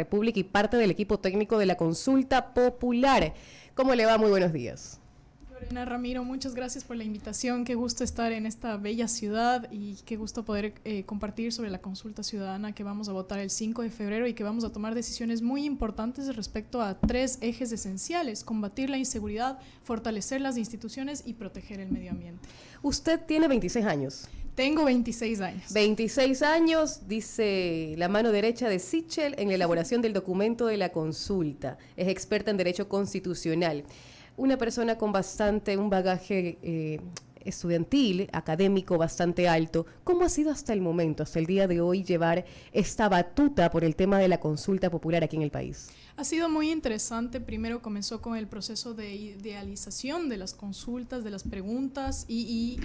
República y parte del equipo técnico de la Consulta Popular. ¿Cómo le va? Muy buenos días. Lorena, Ramiro, muchas gracias por la invitación. Qué gusto estar en esta bella ciudad y qué gusto poder compartir sobre la consulta ciudadana que vamos a votar el 5 de febrero y que vamos a tomar decisiones muy importantes respecto a 3 ejes esenciales: combatir la inseguridad, fortalecer las instituciones y proteger el medio ambiente. Usted tiene 26 años. Tengo 26 años. 26 años, dice la mano derecha de Sichel en la elaboración del documento de la consulta. Es experta en Derecho Constitucional. Una persona con un bagaje estudiantil, académico bastante alto. ¿Cómo ha sido hasta el momento, hasta el día de hoy, llevar esta batuta por el tema de la consulta popular aquí en el país? Ha sido muy interesante. Primero comenzó con el proceso de idealización de las consultas, de las preguntas y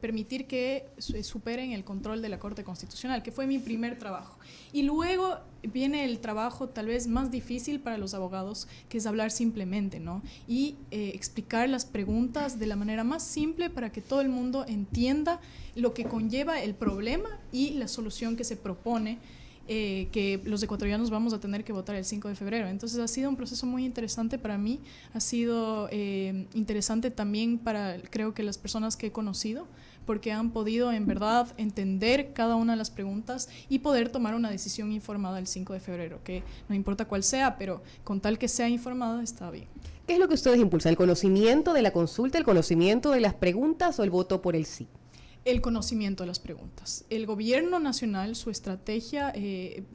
permitir que superen el control de la Corte Constitucional, que fue mi primer trabajo. Y luego viene el trabajo tal vez más difícil para los abogados, que es hablar simplemente, ¿no? Y explicar las preguntas de la manera más simple para que todo el mundo entienda lo que conlleva el problema y la solución que se propone, que los ecuatorianos vamos a tener que votar el 5 de febrero. Entonces ha sido un proceso muy interesante para mí, ha sido interesante también para, creo que las personas que he conocido, porque han podido en verdad entender cada una de las preguntas y poder tomar una decisión informada el 5 de febrero, que no importa cuál sea, pero con tal que sea informada está bien. ¿Qué es lo que ustedes impulsan? ¿El conocimiento de la consulta, el conocimiento de las preguntas o el voto por el sí? El conocimiento de las preguntas. El gobierno nacional, su estrategia,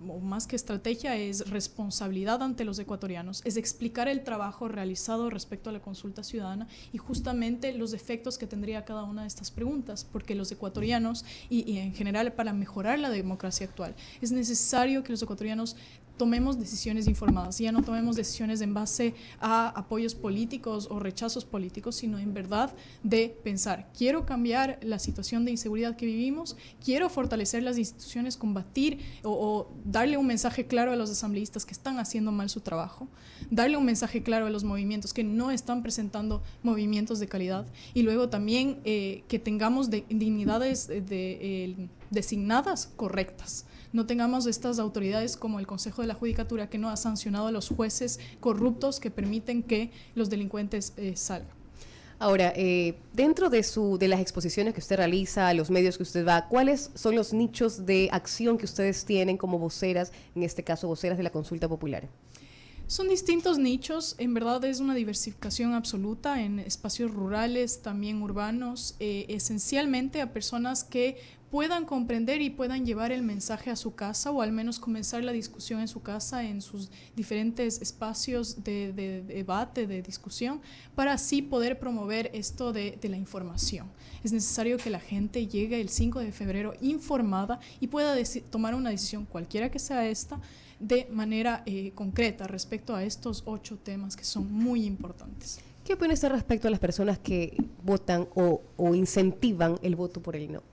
o más que estrategia, es responsabilidad ante los ecuatorianos, es explicar el trabajo realizado respecto a la consulta ciudadana y justamente los efectos que tendría cada una de estas preguntas, porque los ecuatorianos, y en general para mejorar la democracia actual, es necesario que los ecuatorianos tomemos decisiones informadas, ya no tomemos decisiones en base a apoyos políticos o rechazos políticos, sino en verdad de pensar, quiero cambiar la situación de inseguridad que vivimos, quiero fortalecer las instituciones, combatir o darle un mensaje claro a los asambleístas que están haciendo mal su trabajo, darle un mensaje claro a los movimientos que no están presentando movimientos de calidad, y luego también que tengamos dignidades designadas correctas. No tengamos estas autoridades como el Consejo de la Judicatura, que no ha sancionado a los jueces corruptos que permiten que los delincuentes salgan. Ahora, dentro de las exposiciones que usted realiza, a los medios que usted va, ¿cuáles son los nichos de acción que ustedes tienen como voceras, en este caso voceras de la consulta popular? Son distintos nichos, en verdad es una diversificación absoluta en espacios rurales, también urbanos, esencialmente a personas que puedan comprender y puedan llevar el mensaje a su casa, o al menos comenzar la discusión en su casa, en sus diferentes espacios de debate, de discusión, para así poder promover esto de la información. Es necesario que la gente llegue el 5 de febrero informada y pueda tomar una decisión, cualquiera que sea esta, de manera concreta respecto a estos 8 temas que son muy importantes. ¿Qué opina usted respecto a las personas que votan o incentivan el voto por el no?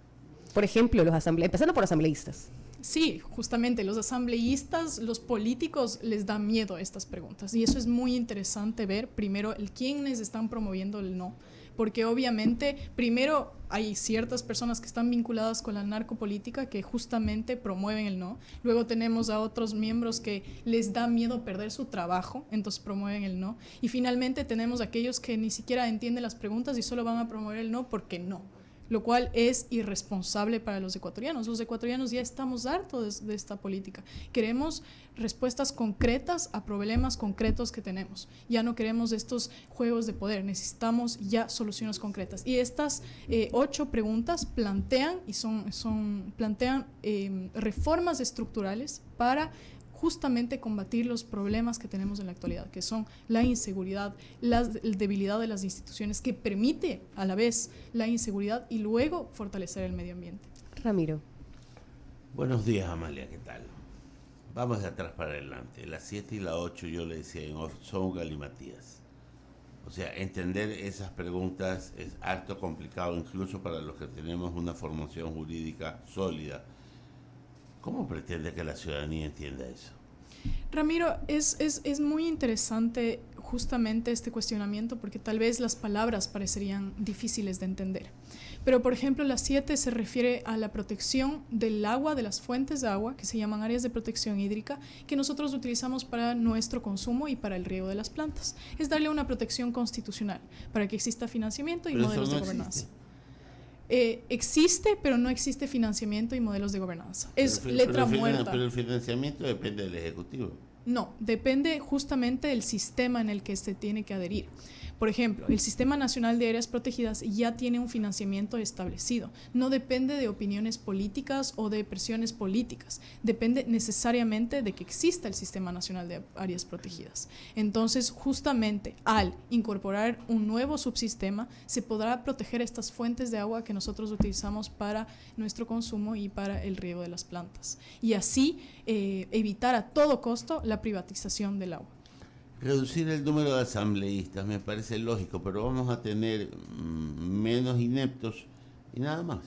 Por ejemplo, empezando por asambleístas. Sí, justamente los asambleístas, los políticos les da miedo a estas preguntas, y eso es muy interesante ver primero quiénes están promoviendo el no, porque obviamente primero hay ciertas personas que están vinculadas con la narcopolítica que justamente promueven el no, luego tenemos a otros miembros que les da miedo perder su trabajo, entonces promueven el no, y finalmente tenemos a aquellos que ni siquiera entienden las preguntas y solo van a promover el no porque no, lo cual es irresponsable para los ecuatorianos. Los ecuatorianos ya estamos hartos de esta política. Queremos respuestas concretas a problemas concretos que tenemos. Ya no queremos estos juegos de poder, necesitamos ya soluciones concretas. Y estas 8 preguntas plantean reformas estructurales para justamente combatir los problemas que tenemos en la actualidad, que son la inseguridad, la debilidad de las instituciones, que permite a la vez la inseguridad, y luego fortalecer el medio ambiente. Ramiro. Buenos días, Amalia, ¿qué tal? Vamos de atrás para adelante. Las 7 y las 8, yo le decía en off, son galimatías. O sea, entender esas preguntas es harto complicado, incluso para los que tenemos una formación jurídica sólida. ¿Cómo pretende que la ciudadanía entienda eso? Ramiro, es muy interesante justamente este cuestionamiento porque tal vez las palabras parecerían difíciles de entender. Pero, por ejemplo, la 7 se refiere a la protección del agua, de las fuentes de agua, que se llaman áreas de protección hídrica, que nosotros utilizamos para nuestro consumo y para el riego de las plantas. Es darle una protección constitucional para que exista financiamiento y modelos de gobernanza. Existe, pero no existe financiamiento y modelos de gobernanza. Es letra muerta. Pero el financiamiento depende del Ejecutivo. No, depende justamente del sistema en el que se tiene que adherir. Por ejemplo, el Sistema Nacional de Áreas Protegidas ya tiene un financiamiento establecido. No depende de opiniones políticas o de presiones políticas. Depende necesariamente de que exista el Sistema Nacional de Áreas Protegidas. Entonces, justamente al incorporar un nuevo subsistema, se podrá proteger estas fuentes de agua que nosotros utilizamos para nuestro consumo y para el riego de las plantas. Y así evitar a todo costo la privatización del agua. Reducir el número de asambleístas me parece lógico, pero vamos a tener menos ineptos y nada más.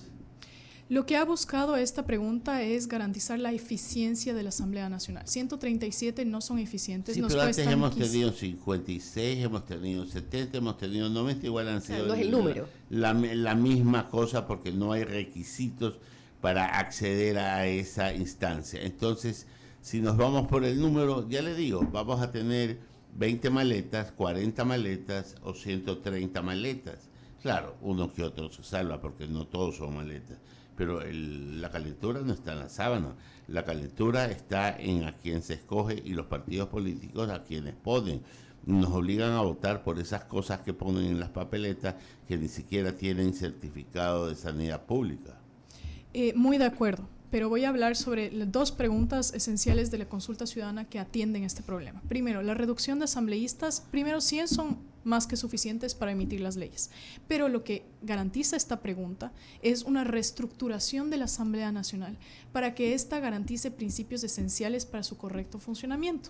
Lo que ha buscado esta pregunta es garantizar la eficiencia de la Asamblea Nacional. 137 no son eficientes. Sí, pero antes hemos tenido 56, hemos tenido 70, hemos tenido 90, igual han sido no es el número. La misma cosa porque no hay requisitos para acceder a esa instancia. Entonces, si nos vamos por el número, ya le digo, vamos a tener 20 maletas, 40 maletas o 130 maletas. Claro, uno que otro se salva porque no todos son maletas, pero la calentura no está en la sábana, la calentura está en a quien se escoge y los partidos políticos a quienes ponen. Nos obligan a votar por esas cosas que ponen en las papeletas que ni siquiera tienen certificado de sanidad pública. Muy de acuerdo. Pero voy a hablar sobre dos preguntas esenciales de la consulta ciudadana que atienden este problema. Primero, la reducción de asambleístas. Primero, 100 son más que suficientes para emitir las leyes. Pero lo que garantiza esta pregunta es una reestructuración de la Asamblea Nacional para que ésta garantice principios esenciales para su correcto funcionamiento.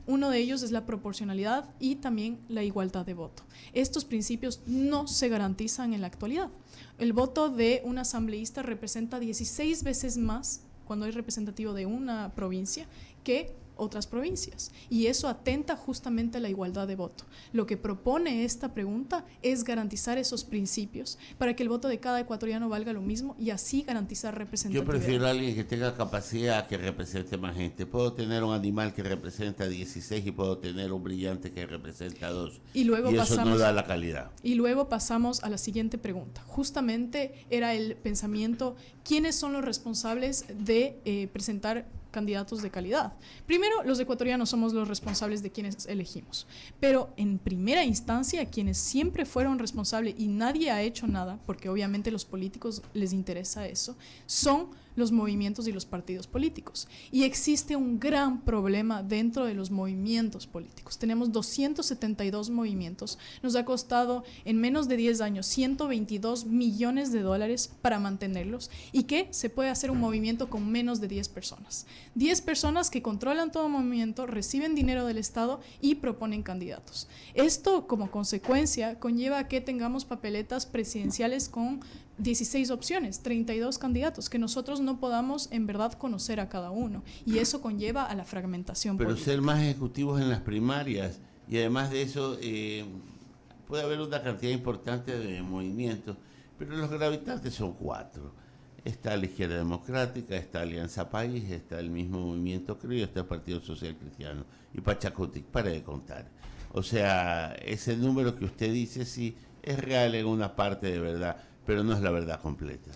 Uno de ellos es la proporcionalidad y también la igualdad de voto. Estos principios no se garantizan en la actualidad. El voto de un asambleísta representa 16 veces más cuando es representativo de una provincia que otras provincias, y eso atenta justamente a la igualdad de voto. Lo que propone esta pregunta es garantizar esos principios para que el voto de cada ecuatoriano valga lo mismo y así garantizar representatividad. Yo prefiero a alguien que tenga capacidad que represente más gente. Puedo tener un animal que representa 16 y puedo tener un brillante que representa 2. Y luego eso no da la calidad. Y luego pasamos a la siguiente pregunta. Justamente era el pensamiento, ¿quiénes son los responsables de presentar candidatos de calidad? Primero, los ecuatorianos somos los responsables de quienes elegimos, pero en primera instancia, quienes siempre fueron responsables y nadie ha hecho nada, porque obviamente a los políticos les interesa eso, son los movimientos y los partidos políticos. Y existe un gran problema dentro de los movimientos políticos. Tenemos 272 movimientos. Nos ha costado en menos de 10 años 122 millones de dólares para mantenerlos, y que se puede hacer un movimiento con menos de 10 personas. 10 personas que controlan todo movimiento, reciben dinero del Estado y proponen candidatos. Esto, como consecuencia, conlleva a que tengamos papeletas presidenciales con 16 opciones, 32 candidatos, que nosotros no podamos en verdad conocer a cada uno, y eso conlleva a la fragmentación política. Pero ser más ejecutivos en las primarias, y además de eso puede haber una cantidad importante de movimientos, pero los gravitantes son 4. Está la Izquierda Democrática, está Alianza País, está el mismo Movimiento Criollo, está el Partido Social Cristiano y Pachacutic, para de contar. O sea, ese número que usted dice sí es real en una parte de verdad, pero no es la verdad completa.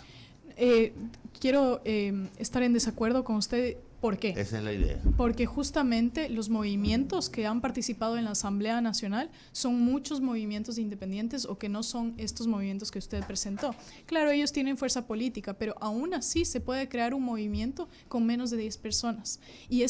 Quiero estar en desacuerdo con usted. ¿Por qué? Esa es la idea. Porque justamente los movimientos que han participado en la Asamblea Nacional son muchos movimientos independientes, o que no son estos movimientos que usted presentó. Claro, ellos tienen fuerza política, pero aún así se puede crear un movimiento con menos de 10 personas. Y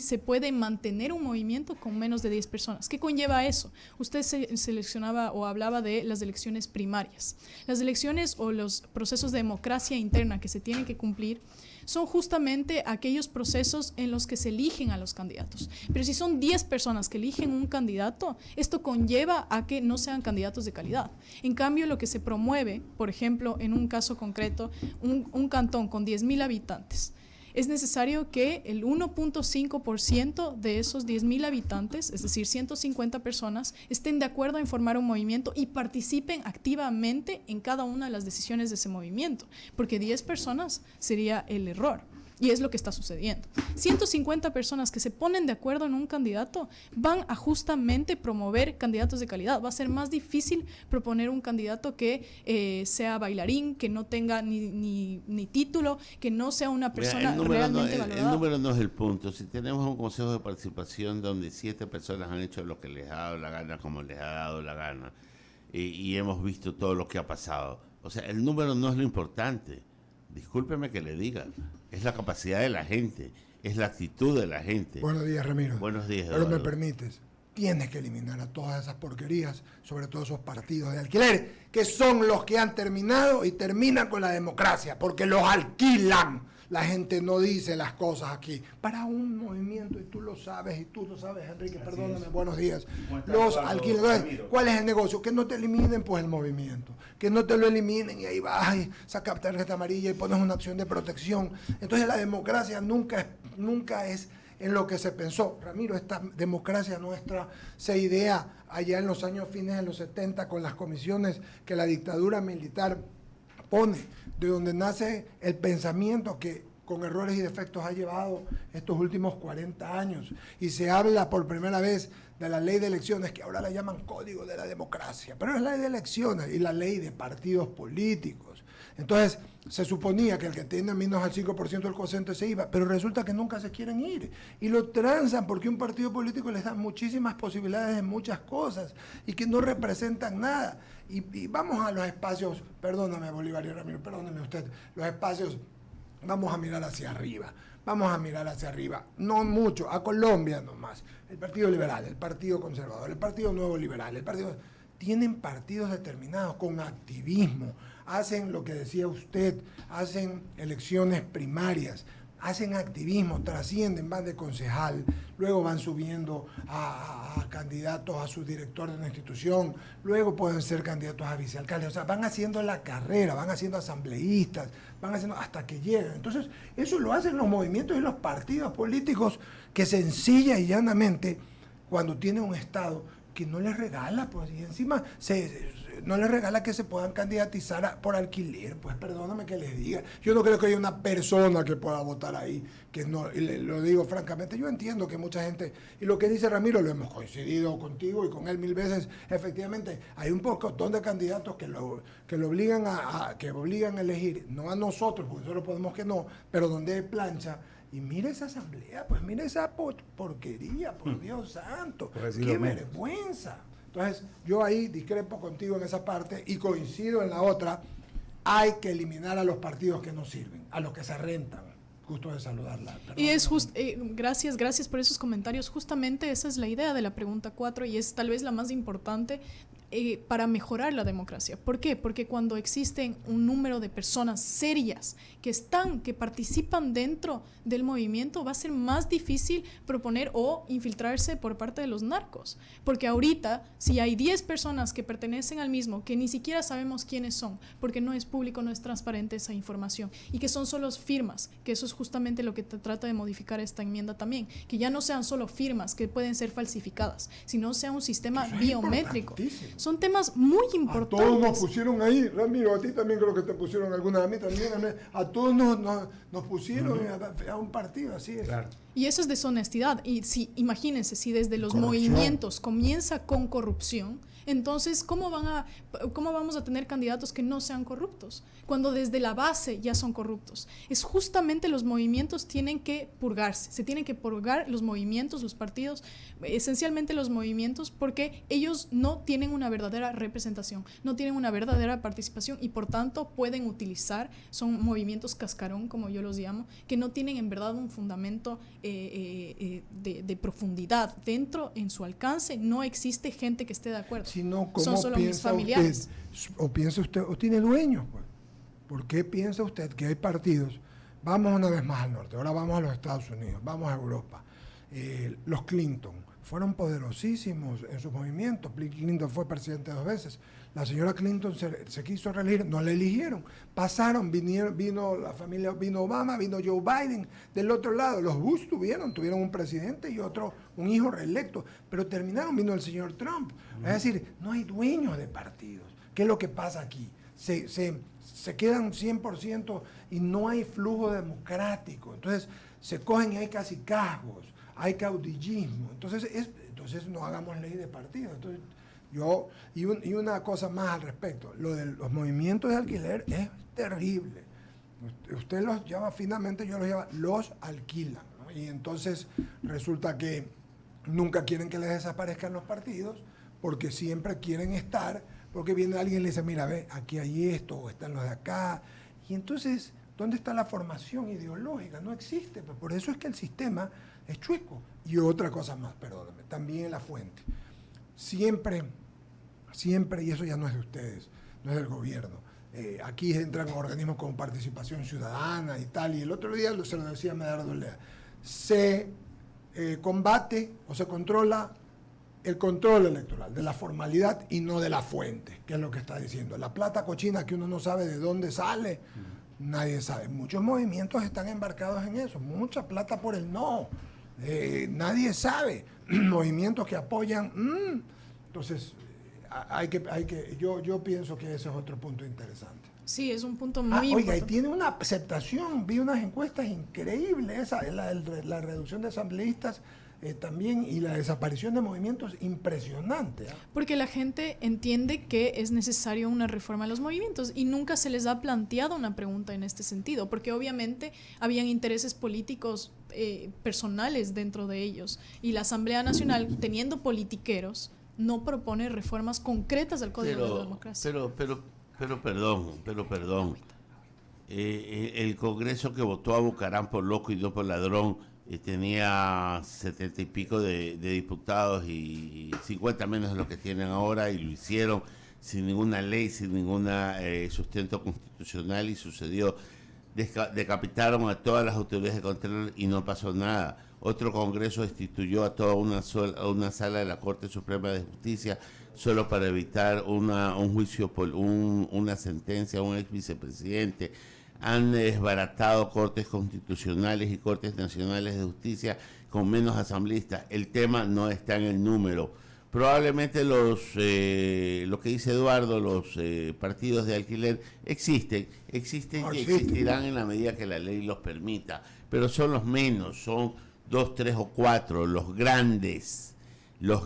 se puede mantener un movimiento con menos de 10 personas. ¿Qué conlleva eso? Usted seleccionaba o hablaba de las elecciones primarias. Las elecciones o los procesos de democracia interna que se tienen que cumplir son justamente aquellos procesos en los que se eligen a los candidatos. Pero si son 10 personas que eligen un candidato, esto conlleva a que no sean candidatos de calidad. En cambio, lo que se promueve, por ejemplo, en un caso concreto, un cantón con 10,000 habitantes, es necesario que el 1.5% de esos 10.000 habitantes, es decir, 150 personas, estén de acuerdo en formar un movimiento y participen activamente en cada una de las decisiones de ese movimiento, porque 10 personas sería el error. Y es lo que está sucediendo. 150 personas que se ponen de acuerdo en un candidato van a justamente promover candidatos de calidad. Va a ser más difícil proponer un candidato que sea bailarín, que no tenga ni título, que no sea una persona realmente valorada. El número no es el punto. Si tenemos un consejo de participación donde 7 personas han hecho lo que les ha dado la gana, como les ha dado la gana, y hemos visto todo lo que ha pasado. O sea, el número no es lo importante. Discúlpeme que le diga, es la capacidad de la gente, es la actitud de la gente. Buenos días, Ramiro. Buenos días, Pero Eduardo. me permites, tienes que eliminar a todas esas porquerías, sobre todo esos partidos de alquiler, que son los que han terminado y terminan con la democracia, porque los alquilan. La gente no dice las cosas aquí. Para un movimiento, y tú lo sabes, Enrique, perdóname, buenos días. Los alquiladores, ¿cuál es el negocio? Que no te eliminen pues el movimiento, que no te lo eliminen y ahí vas y sacas tarjeta amarilla y pones una acción de protección. Entonces la democracia nunca es en lo que se pensó. Ramiro, esta democracia nuestra se idea allá en los años fines de los 70 con las comisiones que la dictadura militar pone, de donde nace el pensamiento que con errores y defectos ha llevado estos últimos 40 años. Y se habla por primera vez de la ley de elecciones, que ahora la llaman Código de la Democracia, pero es la ley de elecciones y la ley de partidos políticos. Entonces, se suponía que el que tiene menos al 5% del cociente se iba, pero resulta que nunca se quieren ir. Y lo transan porque un partido político les da muchísimas posibilidades en muchas cosas y que no representan nada. Y vamos a los espacios, perdóname Bolívar y Ramiro, perdóneme usted, los espacios, vamos a mirar hacia arriba. No mucho, a Colombia nomás. El Partido Liberal, el Partido Conservador, el Partido Nuevo Liberal, tienen partidos determinados con activismo, hacen lo que decía usted, hacen elecciones primarias, hacen activismo, trascienden, van de concejal, luego van subiendo a candidatos a subdirector de una institución, luego pueden ser candidatos a vicealcaldes, o sea, van haciendo la carrera, van haciendo asambleístas, van haciendo hasta que lleguen. Entonces, eso lo hacen los movimientos y los partidos políticos que sencilla y llanamente, cuando tienen un Estado que no les regala, pues, y encima no les regala que se puedan candidatizar por alquiler, pues perdóname que les diga. Yo no creo que haya una persona que pueda votar ahí, que no, y lo digo francamente, yo entiendo que mucha gente, y lo que dice Ramiro, lo hemos coincidido contigo y con él 1000 veces, efectivamente, hay un pocotón de candidatos que lo obligan que obligan a elegir, no a nosotros, porque nosotros podemos que no, pero donde hay plancha. Y mira esa asamblea, pues mira esa porquería, por Dios santo, qué vergüenza. Entonces, yo ahí discrepo contigo en esa parte y coincido en la otra. Hay que eliminar a los partidos que no sirven, a los que se rentan. Gusto de saludarla. Perdón. Y es gracias por esos comentarios. Justamente esa es la idea de la pregunta 4 y es tal vez la más importante para mejorar la democracia. ¿Por qué? Porque cuando existen un número de personas serias que participan dentro del movimiento, va a ser más difícil proponer o infiltrarse por parte de los narcos. Porque ahorita, si hay 10 personas que pertenecen al mismo, que ni siquiera sabemos quiénes son, porque no es público, no es transparente esa información, y que son solo firmas, que eso es justamente lo que trata de modificar esta enmienda también, que ya no sean solo firmas que pueden ser falsificados, sino sea un sistema biométrico. Son temas muy importantes. A todos nos pusieron ahí, Ramiro, a ti también creo que te pusieron alguna, a mí también, a todos nos pusieron a un partido, así es. Claro. Y eso es deshonestidad. Y imagínense, si desde los movimientos comienza con corrupción, entonces, ¿cómo vamos a tener candidatos que no sean corruptos? Cuando desde la base ya son corruptos. Es justamente los movimientos tienen que purgarse. Se tienen que purgar los movimientos, los partidos, esencialmente los movimientos, porque ellos no tienen una verdadera representación, no tienen una verdadera participación y por tanto pueden utilizar, son movimientos cascarón, como yo los llamo, que no tienen en verdad un fundamento de profundidad. Dentro, en su alcance, no existe gente que esté de acuerdo. Sino, ¿cómo son solo mis familiares? O piensa usted, o tiene dueños, pues. ¿Por qué piensa usted que hay partidos? Vamos una vez más al norte, ahora vamos a los Estados Unidos, vamos a Europa. Los Clinton fueron poderosísimos en sus movimientos. Bill Clinton fue presidente 2 veces. La señora Clinton se quiso reelegir, no la eligieron. Pasaron, vino la familia, vino Obama, vino Joe Biden. Del otro lado, los Bush tuvieron un presidente y otro, un hijo reelecto. Pero terminaron, vino el señor Trump. Es decir, no hay dueños de partidos. ¿Qué es lo que pasa aquí? Se quedan 100% y no hay flujo democrático. Entonces, se cogen y hay casi casgos, hay caudillismo. Entonces no hagamos ley de partido. Entonces, y una cosa más al respecto, lo de los movimientos de alquiler es terrible. Usted los llama, finalmente yo los llamo, los alquilan, ¿no? Y entonces resulta que nunca quieren que les desaparezcan los partidos, porque siempre quieren estar, porque viene alguien y le dice, mira, ve, aquí hay esto, o están los de acá. Y entonces, ¿dónde está la formación ideológica? No existe. Pues por eso es que el sistema es chueco. Y otra cosa más, perdóname, también la fuente. Siempre, y eso ya no es de ustedes, no es del gobierno. Aquí entran organismos con participación ciudadana y tal. Y el otro día se lo decía Medardo Lea. Se combate o se controla el control electoral de la formalidad y no de la fuente, que es lo que está diciendo. La plata cochina que uno no sabe de dónde sale, nadie sabe. Muchos movimientos están embarcados en eso. Mucha plata por el no. Nadie sabe. Movimientos que apoyan. Entonces, yo pienso que ese es otro punto interesante. Sí, es un punto muy importante. Oiga, y tiene una aceptación, vi unas encuestas increíbles, la reducción de asambleístas también, y la desaparición de movimientos impresionante. Porque la gente entiende que es necesario una reforma a los movimientos y nunca se les ha planteado una pregunta en este sentido, porque obviamente habían intereses políticos personales dentro de ellos, y la Asamblea Nacional, teniendo politiqueros, no propone reformas concretas al Código de la Democracia. Pero perdón. El Congreso que votó a Bucaram por loco y no por ladrón tenía 70 y pico de diputados y 50 menos de lo que tienen ahora, y lo hicieron sin ninguna ley, sin ningún sustento constitucional, y sucedió. Decapitaron a todas las autoridades de control y no pasó nada. Otro Congreso destituyó a toda una sala de la Corte Suprema de Justicia solo para evitar un juicio por una sentencia a un ex vicepresidente. Han desbaratado cortes constitucionales y cortes nacionales de justicia con menos asambleístas. El tema no está en el número. Probablemente lo que dice Eduardo, los partidos de alquiler existen y existirán en la medida que la ley los permita, pero son los menos, son 2, 3 o 4, los grandes, los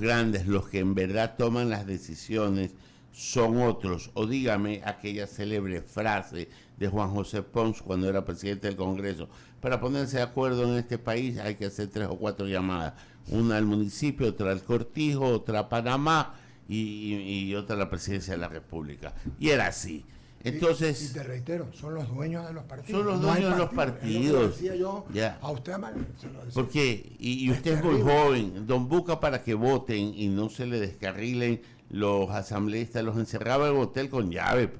que en verdad toman las decisiones son otros. O dígame aquella célebre frase de Juan José Pons cuando era presidente del Congreso: para ponerse de acuerdo en este país hay que hacer 3 o 4 llamadas, una al municipio, otra al Cortijo, otra a Panamá y otra a la presidencia de la República. Y era así. Entonces, y te reitero, son los dueños de los partidos. Son los dueños de los partidos. Es lo que decía yo a usted, se lo decía. Porque, y usted es muy joven, don Buca, para que voten y no se le descarrilen los asambleístas, los encerraba en el hotel con llave,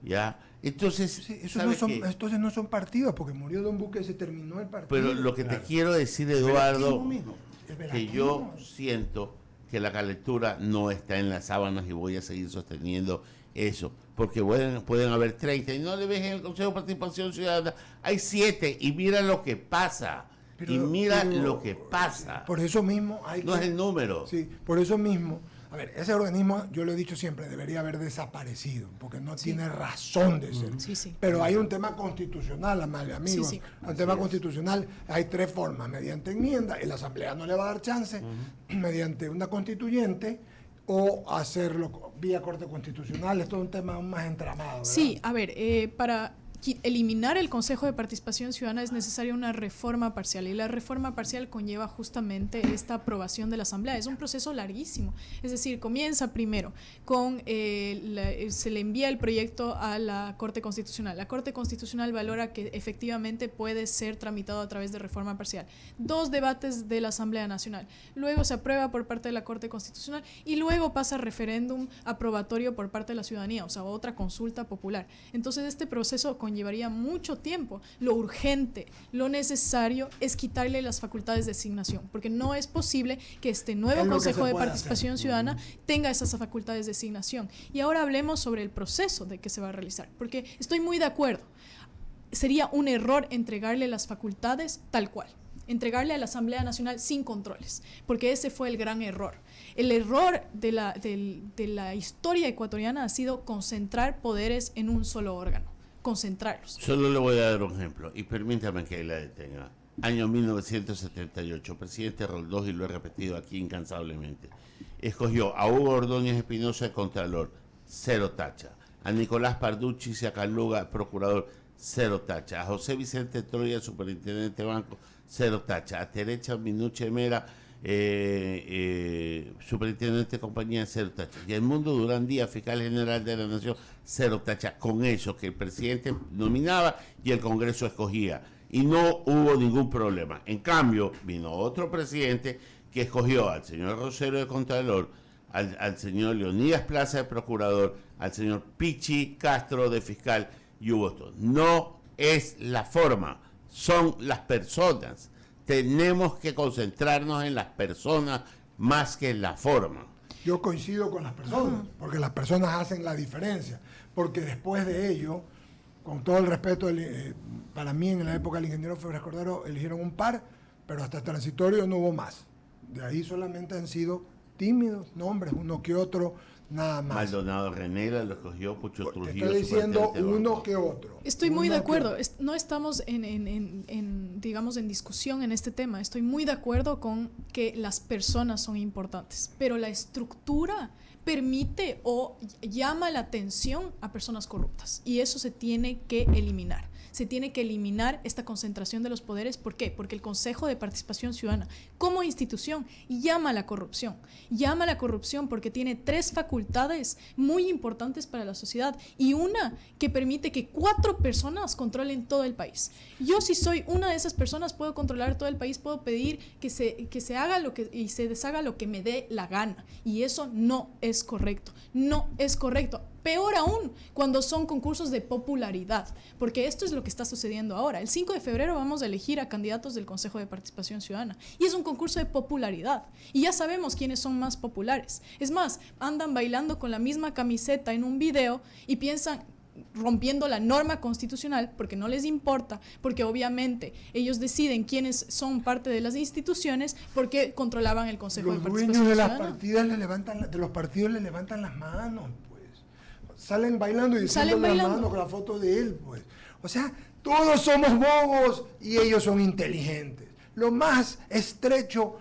¿ya? Entonces, sí, estos no son partidos, porque murió don Buca y se terminó el partido. Pero lo que te quiero decir, Eduardo, que yo siento que la calentura no está en las sábanas, y voy a seguir sosteniendo eso, porque pueden haber 30 y no le ves en el Consejo de Participación Ciudadana, hay 7 y mira lo que pasa. Lo que pasa. Por eso mismo no es el número. Sí, por eso mismo. A ver, ese organismo, yo lo he dicho siempre, debería haber desaparecido, porque no tiene razón de ser. Sí. Pero hay un tema constitucional, amigos. Un tema constitucional, hay 3 formas: mediante enmienda, y la Asamblea no le va a dar chance, mediante una constituyente, o hacerlo vía Corte Constitucional. Esto es un tema aún más entramado, ¿verdad? Sí, a ver, para eliminar el Consejo de Participación Ciudadana es necesaria una reforma parcial, y la reforma parcial conlleva justamente esta aprobación de la Asamblea. Es un proceso larguísimo, es decir, comienza primero con se le envía el proyecto a la Corte Constitucional. La Corte Constitucional valora que efectivamente puede ser tramitado a través de reforma parcial. 2 debates de la Asamblea Nacional, luego se aprueba por parte de la Corte Constitucional y luego pasa a referéndum aprobatorio por parte de la ciudadanía, o sea, otra consulta popular. Entonces este proceso conllevaría mucho tiempo. Lo urgente, lo necesario es quitarle las facultades de designación, porque no es posible que este nuevo Consejo de Participación Ciudadana tenga esas facultades de designación. Y ahora hablemos sobre el proceso de que se va a realizar, porque estoy muy de acuerdo. Sería un error entregarle las facultades tal cual, entregarle a la Asamblea Nacional sin controles, porque ese fue el gran error. El error de la historia ecuatoriana ha sido concentrar poderes en un solo órgano, concentrarlos. Solo le voy a dar un ejemplo, y permítame que ahí la detenga. Año 1978, presidente Roldós, y lo he repetido aquí incansablemente, escogió a Hugo Ordóñez Espinosa de Contralor, 0 tacha, a Nicolás Parducci Sacaluga, procurador, 0 tacha, a José Vicente Troya, superintendente de banco, 0 tacha, a Terecha Minuche Mera, superintendente de compañía, 0 tacha, y a Edmundo Durán Díaz, fiscal general de la Nación, 0 tacha, con eso que el presidente nominaba y el Congreso escogía, y no hubo ningún problema. En cambio, vino otro presidente que escogió al señor Rosero de Contralor, al señor Leonidas Plaza de procurador, al señor Pichi Castro de fiscal, y hubo todo. No es la forma, son las personas. Tenemos que concentrarnos en las personas más que en la forma. Yo coincido con las personas, porque las personas hacen la diferencia, porque después de ello, con todo el respeto, para mí en la época del ingeniero Febres Cordero eligieron un par, pero hasta transitorio no hubo más. De ahí solamente han sido tímidos nombres, uno que otro, nada más. Maldonado Renela lo escogió, Pucho Trujillo. Estoy diciendo uno que otro. Estoy muy de acuerdo. No estamos digamos, en discusión en este tema. Estoy muy de acuerdo con que las personas son importantes, pero la estructura permite o llama la atención a personas corruptas, y eso se tiene que eliminar. Se tiene que eliminar esta concentración de los poderes. ¿Por qué? Porque el Consejo de Participación Ciudadana, como institución, llama a la corrupción. Llama a la corrupción porque tiene 3 facultades muy importantes para la sociedad, y una que permite que 4 personas controlen todo el país. Yo, si soy una de esas personas, puedo controlar todo el país, puedo pedir que se haga y se deshaga lo que me dé la gana. Y eso no es correcto. No es correcto. Peor aún cuando son concursos de popularidad, porque esto es lo que está sucediendo ahora. El 5 de febrero vamos a elegir a candidatos del Consejo de Participación Ciudadana, y es un concurso de popularidad, y ya sabemos quiénes son más populares. Es más, andan bailando con la misma camiseta en un video y piensan rompiendo la norma constitucional porque no les importa, porque obviamente ellos deciden quiénes son parte de las instituciones porque controlaban el Consejo de Participación Ciudadana. Los dueños de los partidos le levantan las manos. Salen bailando y diciendo la mano con la foto de él, pues. O sea, todos somos bobos y ellos son inteligentes. Lo más estrecho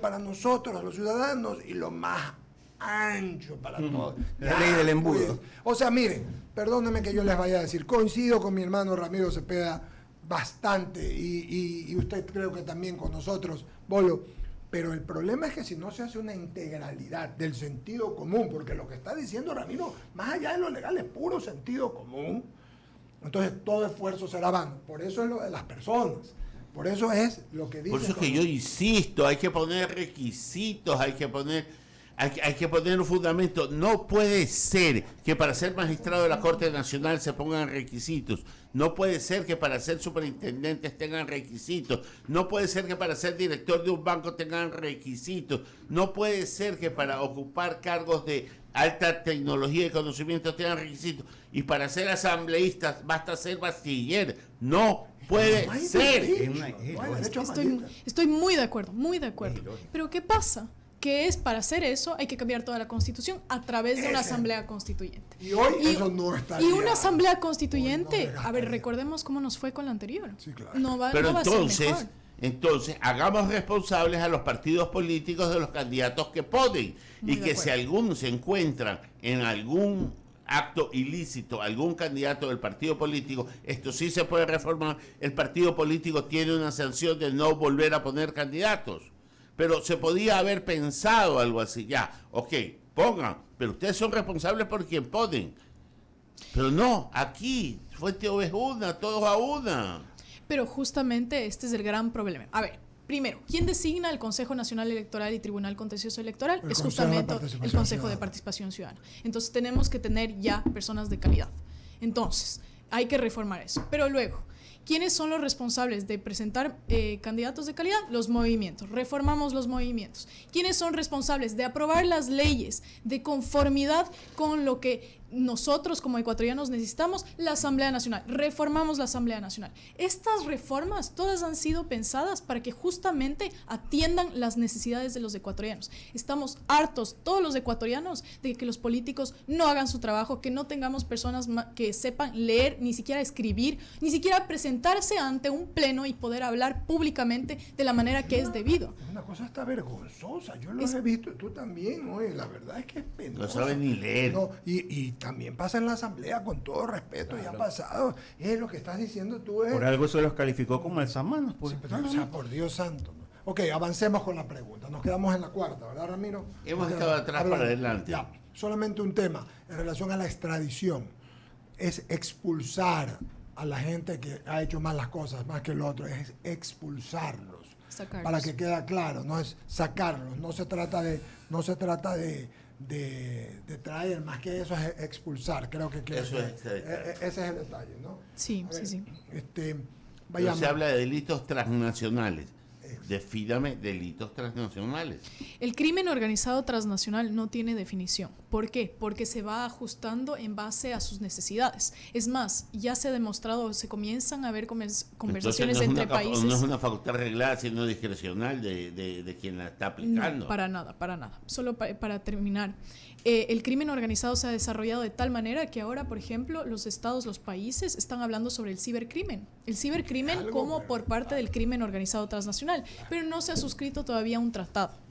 para nosotros, los ciudadanos, y lo más ancho para todos. La ley del embudo. Pues, o sea, miren, perdónenme que yo les vaya a decir, coincido con mi hermano Ramiro Cepeda bastante, y usted creo que también con nosotros, Bolo. Pero el problema es que si no se hace una integralidad del sentido común, porque lo que está diciendo Ramiro, más allá de lo legal, es puro sentido común, entonces todo esfuerzo será vano. Por eso es lo de las personas. Por eso es lo que dice. Por eso es que yo insisto, hay que poner requisitos, hay que poner un fundamento. No puede ser que para ser magistrado de la Corte Nacional se pongan requisitos. No puede ser que para ser superintendentes tengan requisitos. No puede ser que para ser director de un banco tengan requisitos. No puede ser que para ocupar cargos de alta tecnología y conocimiento tengan requisitos. Y para ser asambleístas basta ser bachiller. No puede ser. Estoy muy de acuerdo, muy de acuerdo. Pero ¿qué pasa? Que es, para hacer eso hay que cambiar toda la Constitución a través de una asamblea constituyente. Y hoy eso no está. Y una asamblea constituyente, a ver, recordemos cómo nos fue con la anterior. Sí, claro. Pero no va a ser mejor. Entonces, hagamos responsables a los partidos políticos de los candidatos que ponen. Y que si algunos se encuentran en algún acto ilícito, algún candidato del partido político, esto sí se puede reformar. El partido político tiene una sanción de no volver a poner candidatos. Pero se podía haber pensado algo así, ya, ok, pongan, pero ustedes son responsables por quien ponen. Pero no, aquí, fuente o es una, todos a una. Pero justamente este es el gran problema. A ver, primero, ¿quién designa el Consejo Nacional Electoral y Tribunal Contencioso Electoral? Es justamente el Consejo de Participación Ciudadana. Entonces tenemos que tener ya personas de calidad. Entonces, hay que reformar eso. Pero luego, ¿quiénes son los responsables de presentar candidatos de calidad? Los movimientos. Reformamos los movimientos. ¿Quiénes son responsables de aprobar las leyes de conformidad con lo que nosotros como ecuatorianos necesitamos? La Asamblea Nacional. Reformamos la Asamblea Nacional. Estas reformas todas han sido pensadas para que justamente atiendan las necesidades de los ecuatorianos. Estamos hartos, todos los ecuatorianos, de que los políticos no hagan su trabajo, que no tengamos personas que sepan leer, ni siquiera escribir, ni siquiera presentarse ante un pleno y poder hablar públicamente de la manera que es debido. Una cosa está vergonzosa, yo lo he visto, tú también, oye, la verdad es que es penoso. No saben ni leer. No, y también pasa en la asamblea, con todo respeto, ya ha pasado. Lo que estás diciendo tú es... Por algo se los calificó como alzamanos. Pues. Sí, pero, o sea, por Dios santo. ¿No? Ok, avancemos con la pregunta. Nos quedamos en la cuarta, ¿verdad, Ramiro? Hemos estado atrás para adelante. Ya, solamente un tema en relación a la extradición. Es expulsar a la gente que ha hecho mal las cosas, más que el otro. Es expulsarlos. Sacarlos. Para que quede claro, no es sacarlos. No se trata de traer, más que eso es expulsar. Creo que eso ese es el detalle, ¿no? Sí, A ver, sí. Pero se habla de delitos transnacionales. Defíname delitos transnacionales. El crimen organizado transnacional no tiene definición. ¿Por qué? Porque se va ajustando en base a sus necesidades. Es más, ya se ha demostrado, se comienzan a ver conversaciones entre países. No es una facultad reglada, sino discrecional de quien la está aplicando. No, para nada. Solo para terminar. El crimen organizado se ha desarrollado de tal manera que ahora, por ejemplo, los estados, los países están hablando sobre el cibercrimen. El cibercrimen como por parte del crimen organizado transnacional, pero no se ha suscrito todavía un tratado.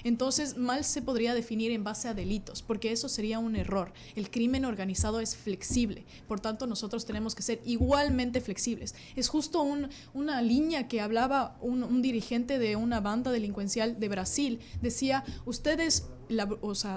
Entonces, mal se podría definir en base a delitos, porque eso sería un error. El crimen organizado es flexible, por tanto, nosotros tenemos que ser igualmente flexibles. Es justo una línea que hablaba un dirigente de una banda delincuencial de Brasil. Decía, ustedes,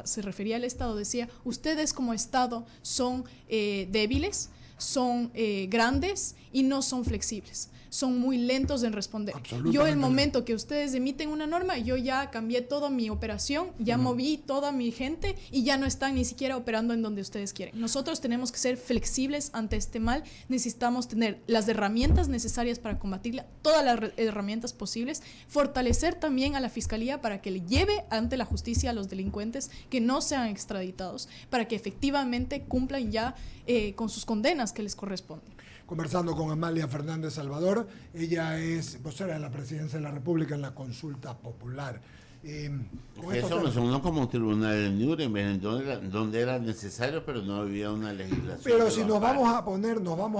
se refería al Estado, decía, ustedes como Estado son débiles, son grandes y no son flexibles. Son muy lentos en responder. Yo el momento que ustedes emiten una norma, yo ya cambié toda mi operación, ya moví toda mi gente y ya no están ni siquiera operando en donde ustedes quieren. Nosotros tenemos que ser flexibles ante este mal. Necesitamos tener las herramientas necesarias para combatirla, todas las herramientas posibles, fortalecer también a la fiscalía para que le lleve ante la justicia a los delincuentes que no sean extraditados, para que efectivamente cumplan ya con sus condenas que les corresponden. Conversando con Amalia Fernández Salvador, ella es vocera de la Presidencia de la República en la consulta popular. Eso me sonó como un tribunal de Nuremberg, donde era necesario, pero no había una legislación. Pero si nos vamos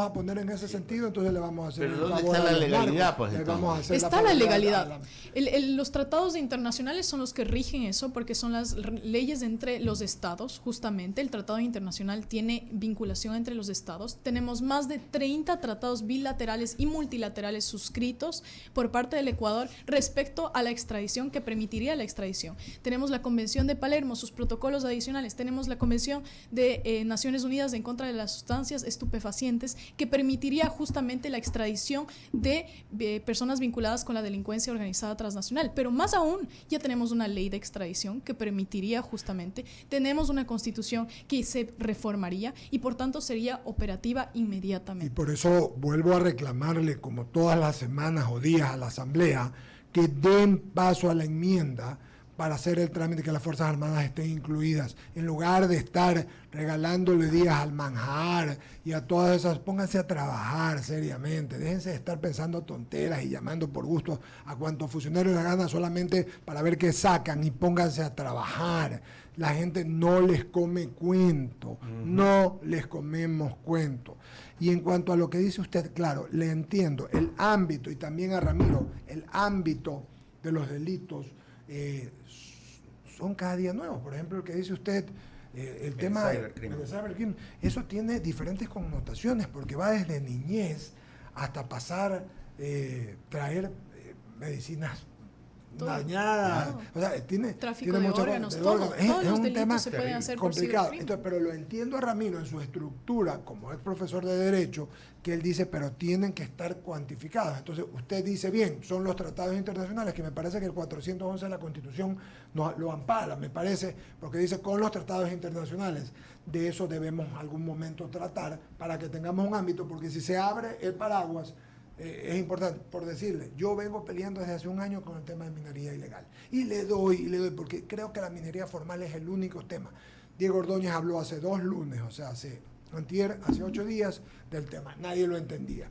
a poner en ese sentido, entonces le vamos a hacer. Pero ¿dónde está la legalidad? Pues, está la legalidad. Los tratados internacionales son los que rigen eso, porque son las leyes entre los estados, justamente. El tratado internacional tiene vinculación entre los estados. Tenemos más de 30 tratados bilaterales y multilaterales suscritos por parte del Ecuador respecto a la extradición, que permitiría la extradición. Tenemos la Convención de Palermo, sus protocolos adicionales. Tenemos la Convención de Naciones Unidas en contra de las sustancias estupefacientes, que permitiría justamente la extradición de personas vinculadas con la delincuencia organizada transnacional. Pero más aún, ya tenemos una ley de extradición que permitiría justamente, tenemos una constitución que se reformaría y por tanto sería operativa inmediatamente. Y por eso vuelvo a reclamarle, como todas las semanas o días, a la Asamblea, que den paso a la enmienda para hacer el trámite, que las Fuerzas Armadas estén incluidas, en lugar de estar regalándole días al manjar y a todas esas. Pónganse a trabajar seriamente, déjense de estar pensando tonteras y llamando por gusto a cuantos funcionarios les gana solamente para ver qué sacan, y pónganse a trabajar. La gente no les come cuento, no les comemos cuento. Y en cuanto a lo que dice usted, claro, le entiendo, el ámbito, y también a Ramiro, el ámbito de los delitos son cada día nuevos. Por ejemplo, el que dice usted, el tema del cybercrimen, eso tiene diferentes connotaciones, porque va desde niñez hasta pasar, traer medicinas dañada. Todo. O sea, tiene Tráfico tiene de muchas órganos, cosas, todo. Es Todos los un delitos tema se pueden hacer por complicado. cibercrimen. Entonces, pero lo entiendo a Ramiro en su estructura, como es profesor de Derecho, que él dice, pero tienen que estar cuantificados. Entonces, usted dice, bien, son los tratados internacionales, que me parece que el 411 de la Constitución lo ampara, me parece, porque dice, con los tratados internacionales, de eso debemos algún momento tratar para que tengamos un ámbito, porque si se abre el paraguas, es importante, por decirle, yo vengo peleando desde hace un año con el tema de minería ilegal, y le doy, porque creo que la minería formal es el único tema. Diego Ordóñez habló hace 2 lunes, o sea, hace 8 días del tema, nadie lo entendía,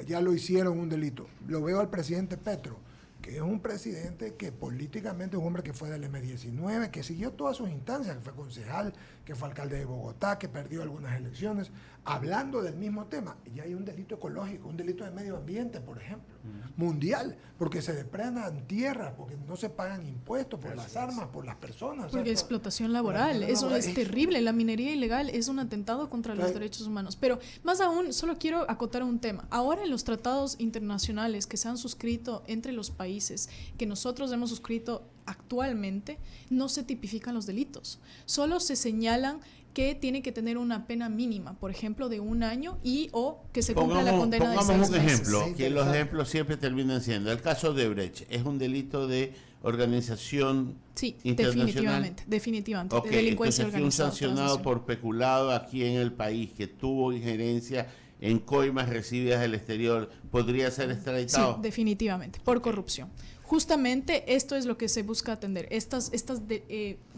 ya lo hicieron un delito. Lo veo al presidente Petro, que es un presidente que políticamente es un hombre que fue del M19, que siguió todas sus instancias, que fue concejal, que fue alcalde de Bogotá, que perdió algunas elecciones, hablando del mismo tema. Y hay un delito ecológico, un delito de medio ambiente, por ejemplo, mundial, porque se depredan tierras, porque no se pagan impuestos por las armas, por las personas. Porque explotación laboral, eso es terrible. La minería ilegal es un atentado contra los derechos humanos. Pero más aún, solo quiero acotar un tema. Ahora en los tratados internacionales que se han suscrito entre los países, que nosotros hemos suscrito actualmente, no se tipifican los delitos. Solo se señalan que tiene que tener una pena mínima, por ejemplo, de 1 año y o que se cumpla la condena de 6 meses. Pongamos un ejemplo, que los ejemplos siempre terminan siendo. El caso de Brecht es un delito de organización internacional. Definitivamente. Okay, De delincuencia entonces, organizada. un sancionado por peculado aquí en el país que tuvo injerencia en coimas recibidas del exterior, ¿podría ser extraditado? Sí, definitivamente, por corrupción. Justamente esto es lo que se busca atender, estas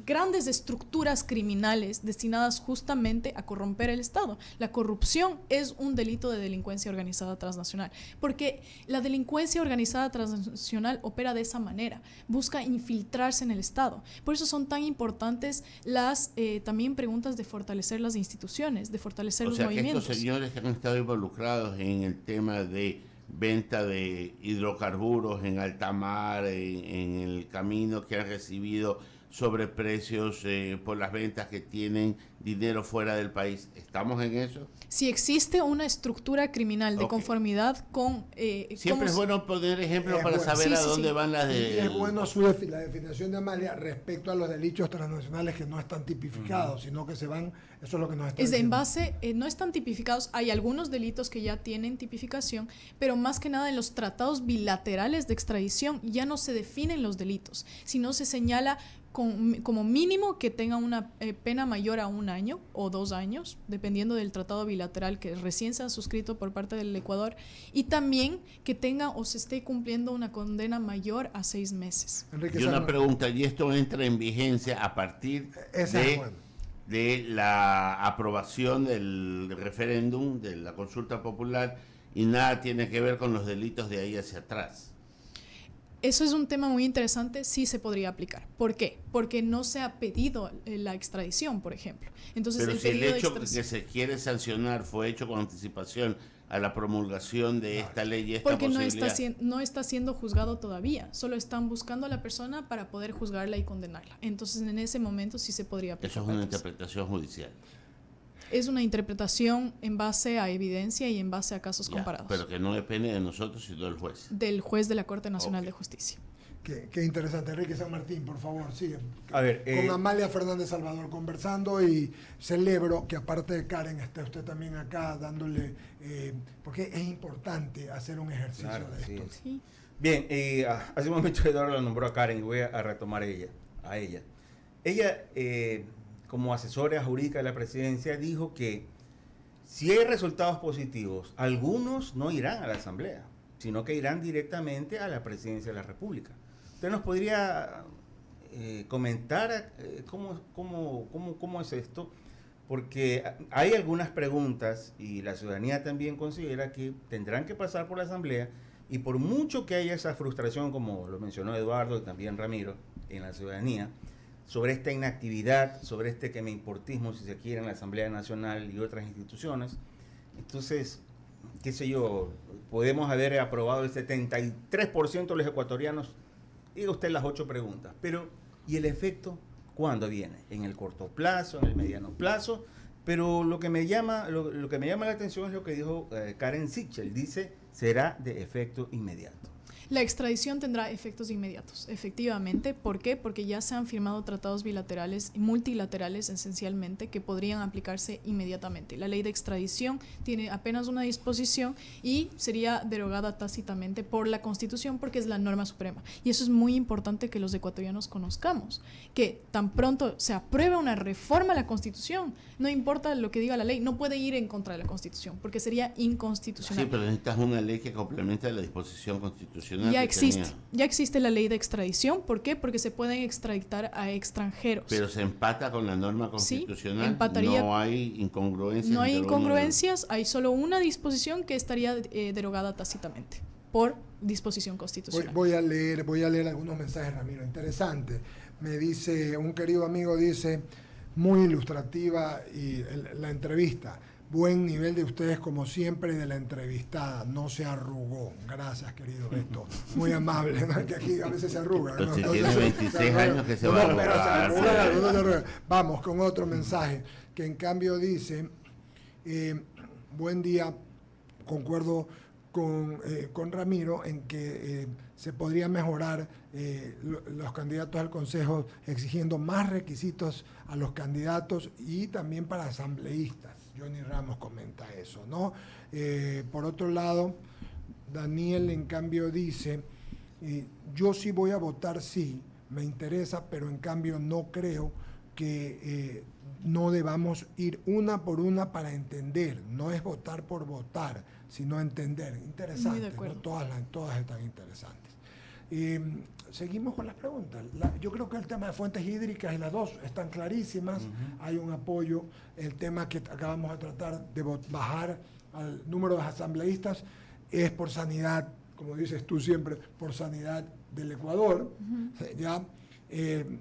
grandes estructuras criminales destinadas justamente a corromper el Estado. La corrupción es un delito de delincuencia organizada transnacional, porque la delincuencia organizada transnacional opera de esa manera, busca infiltrarse en el Estado. Por eso son tan importantes las también preguntas de fortalecer las instituciones, de fortalecer los movimientos. Que estos señores que han estado involucrados en el tema de venta de hidrocarburos en alta mar, en el camino, que han recibido sobreprecios por las ventas, que tienen dinero fuera del país. ¿Estamos en eso? Si existe una estructura criminal de conformidad con... Siempre es bueno poner ejemplos para saber a dónde van las de... Es bueno la definición de Amalia respecto a los delitos transnacionales que no están tipificados, sino que se van... Eso es lo que nos está diciendo. En base, no están tipificados. Hay algunos delitos que ya tienen tipificación, pero más que nada en los tratados bilaterales de extradición ya no se definen los delitos, sino se señala como mínimo que tenga una pena mayor a 1 año o 2 años, dependiendo del tratado bilateral que recién se ha suscrito por parte del Ecuador, y también que tenga o se esté cumpliendo una condena mayor a 6 meses. Y una pregunta, ¿y esto entra en vigencia a partir de la aprobación del referéndum, de la consulta popular, y nada tiene que ver con los delitos de ahí hacia atrás? Eso es un tema muy interesante, sí se podría aplicar. ¿Por qué? Porque no se ha pedido la extradición, por ejemplo. Entonces, pero si el hecho que se quiere sancionar fue hecho con anticipación a la promulgación de esta ley y esta porque posibilidad... no está siendo juzgado todavía, solo están buscando a la persona para poder juzgarla y condenarla. Entonces, en ese momento sí se podría aplicar. Eso es una interpretación judicial. Es una interpretación en base a evidencia y en base a casos comparados. Pero que no depende de nosotros, sino del juez. Del juez de la Corte Nacional de Justicia. Qué interesante. Enrique San Martín, por favor, sigue. A ver, con Amalia Fernández Salvador conversando, y celebro que aparte de Karen esté usted también acá dándole, porque es importante hacer un ejercicio de esto. Sí. Bien, hace un momento Eduardo la nombró a Karen y voy a retomar a ella. Ella, como asesora jurídica de la presidencia, dijo que si hay resultados positivos, algunos no irán a la Asamblea, sino que irán directamente a la presidencia de la República. ¿Usted nos podría comentar cómo es esto? Porque hay algunas preguntas y la ciudadanía también considera que tendrán que pasar por la Asamblea, y por mucho que haya esa frustración, como lo mencionó Eduardo y también Ramiro, en la ciudadanía, sobre esta inactividad, sobre este quemeimportismo, si se quiere, en la Asamblea Nacional y otras instituciones. Entonces, qué sé yo, podemos haber aprobado el 73% de los ecuatorianos, diga usted las 8 preguntas, pero ¿y el efecto cuándo viene? ¿En el corto plazo, en el mediano plazo? Pero lo que me llama la atención es lo que dijo Karen Sichel, dice, será de efecto inmediato. La extradición tendrá efectos inmediatos, efectivamente. ¿Por qué? Porque ya se han firmado tratados bilaterales y multilaterales esencialmente que podrían aplicarse inmediatamente. La ley de extradición tiene apenas una disposición y sería derogada tácitamente por la Constitución porque es la norma suprema. Y eso es muy importante que los ecuatorianos conozcamos, que tan pronto se apruebe una reforma a la Constitución, no importa lo que diga la ley, no puede ir en contra de la Constitución porque sería inconstitucional. Sí, pero necesitas una ley que complemente la disposición constitucional. Ya existe la ley de extradición. ¿Por qué? Porque se pueden extraditar a extranjeros. Pero se empata con la norma constitucional. Sí, empataría. No hay incongruencias. No hay incongruencias, hay solo una disposición que estaría derogada tácitamente por disposición constitucional. Voy a leer algunos mensajes, Ramiro, interesante. Me dice, un querido amigo dice, muy ilustrativa y la entrevista. Buen nivel de ustedes como siempre de la entrevistada, no se arrugó. Gracias, querido Beto. Muy amable, ¿no? Que aquí a veces se arruga. Pero ¿no? si Entonces, tiene 26 años que se va a arrugar. no se arruga. Vamos con otro mensaje, que en cambio dice, buen día, concuerdo con Ramiro en que se podría mejorar los candidatos al Consejo exigiendo más requisitos a los candidatos y también para asambleístas. Johnny Ramos comenta eso, ¿no? Por otro lado, Daniel en cambio dice, yo sí voy a votar sí, me interesa, pero en cambio no creo que no debamos ir una por una para entender, no es votar por votar, sino entender. Interesante, muy de acuerdo. ¿no? Todas están interesantes. Seguimos con las preguntas. Yo creo que el tema de fuentes hídricas y las dos están clarísimas. Hay un apoyo. El tema que acabamos de tratar de bajar al número de asambleístas es por sanidad, como dices tú siempre, por sanidad del Ecuador. Ya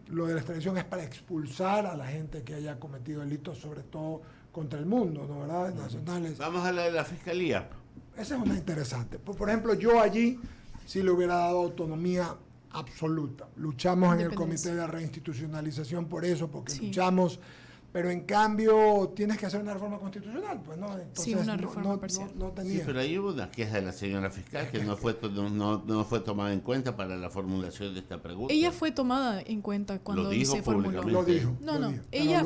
lo de la extradición es para expulsar a la gente que haya cometido delitos, sobre todo contra el mundo, ¿no? ¿Verdad? Nacionales. Vamos a la de la fiscalía. Esa es una interesante. Por ejemplo, yo allí sí le hubiera dado autonomía absoluta. Luchamos en el Comité de Reinstitucionalización por eso, porque luchamos, pero en cambio tienes que hacer una reforma constitucional, pues, ¿no? Entonces, sí, una reforma parcial. No tenía. Sí, pero hay una queja de la señora fiscal que no fue tomada en cuenta para la formulación de esta pregunta. Ella fue tomada en cuenta cuando se formuló. Lo dijo. No. Ella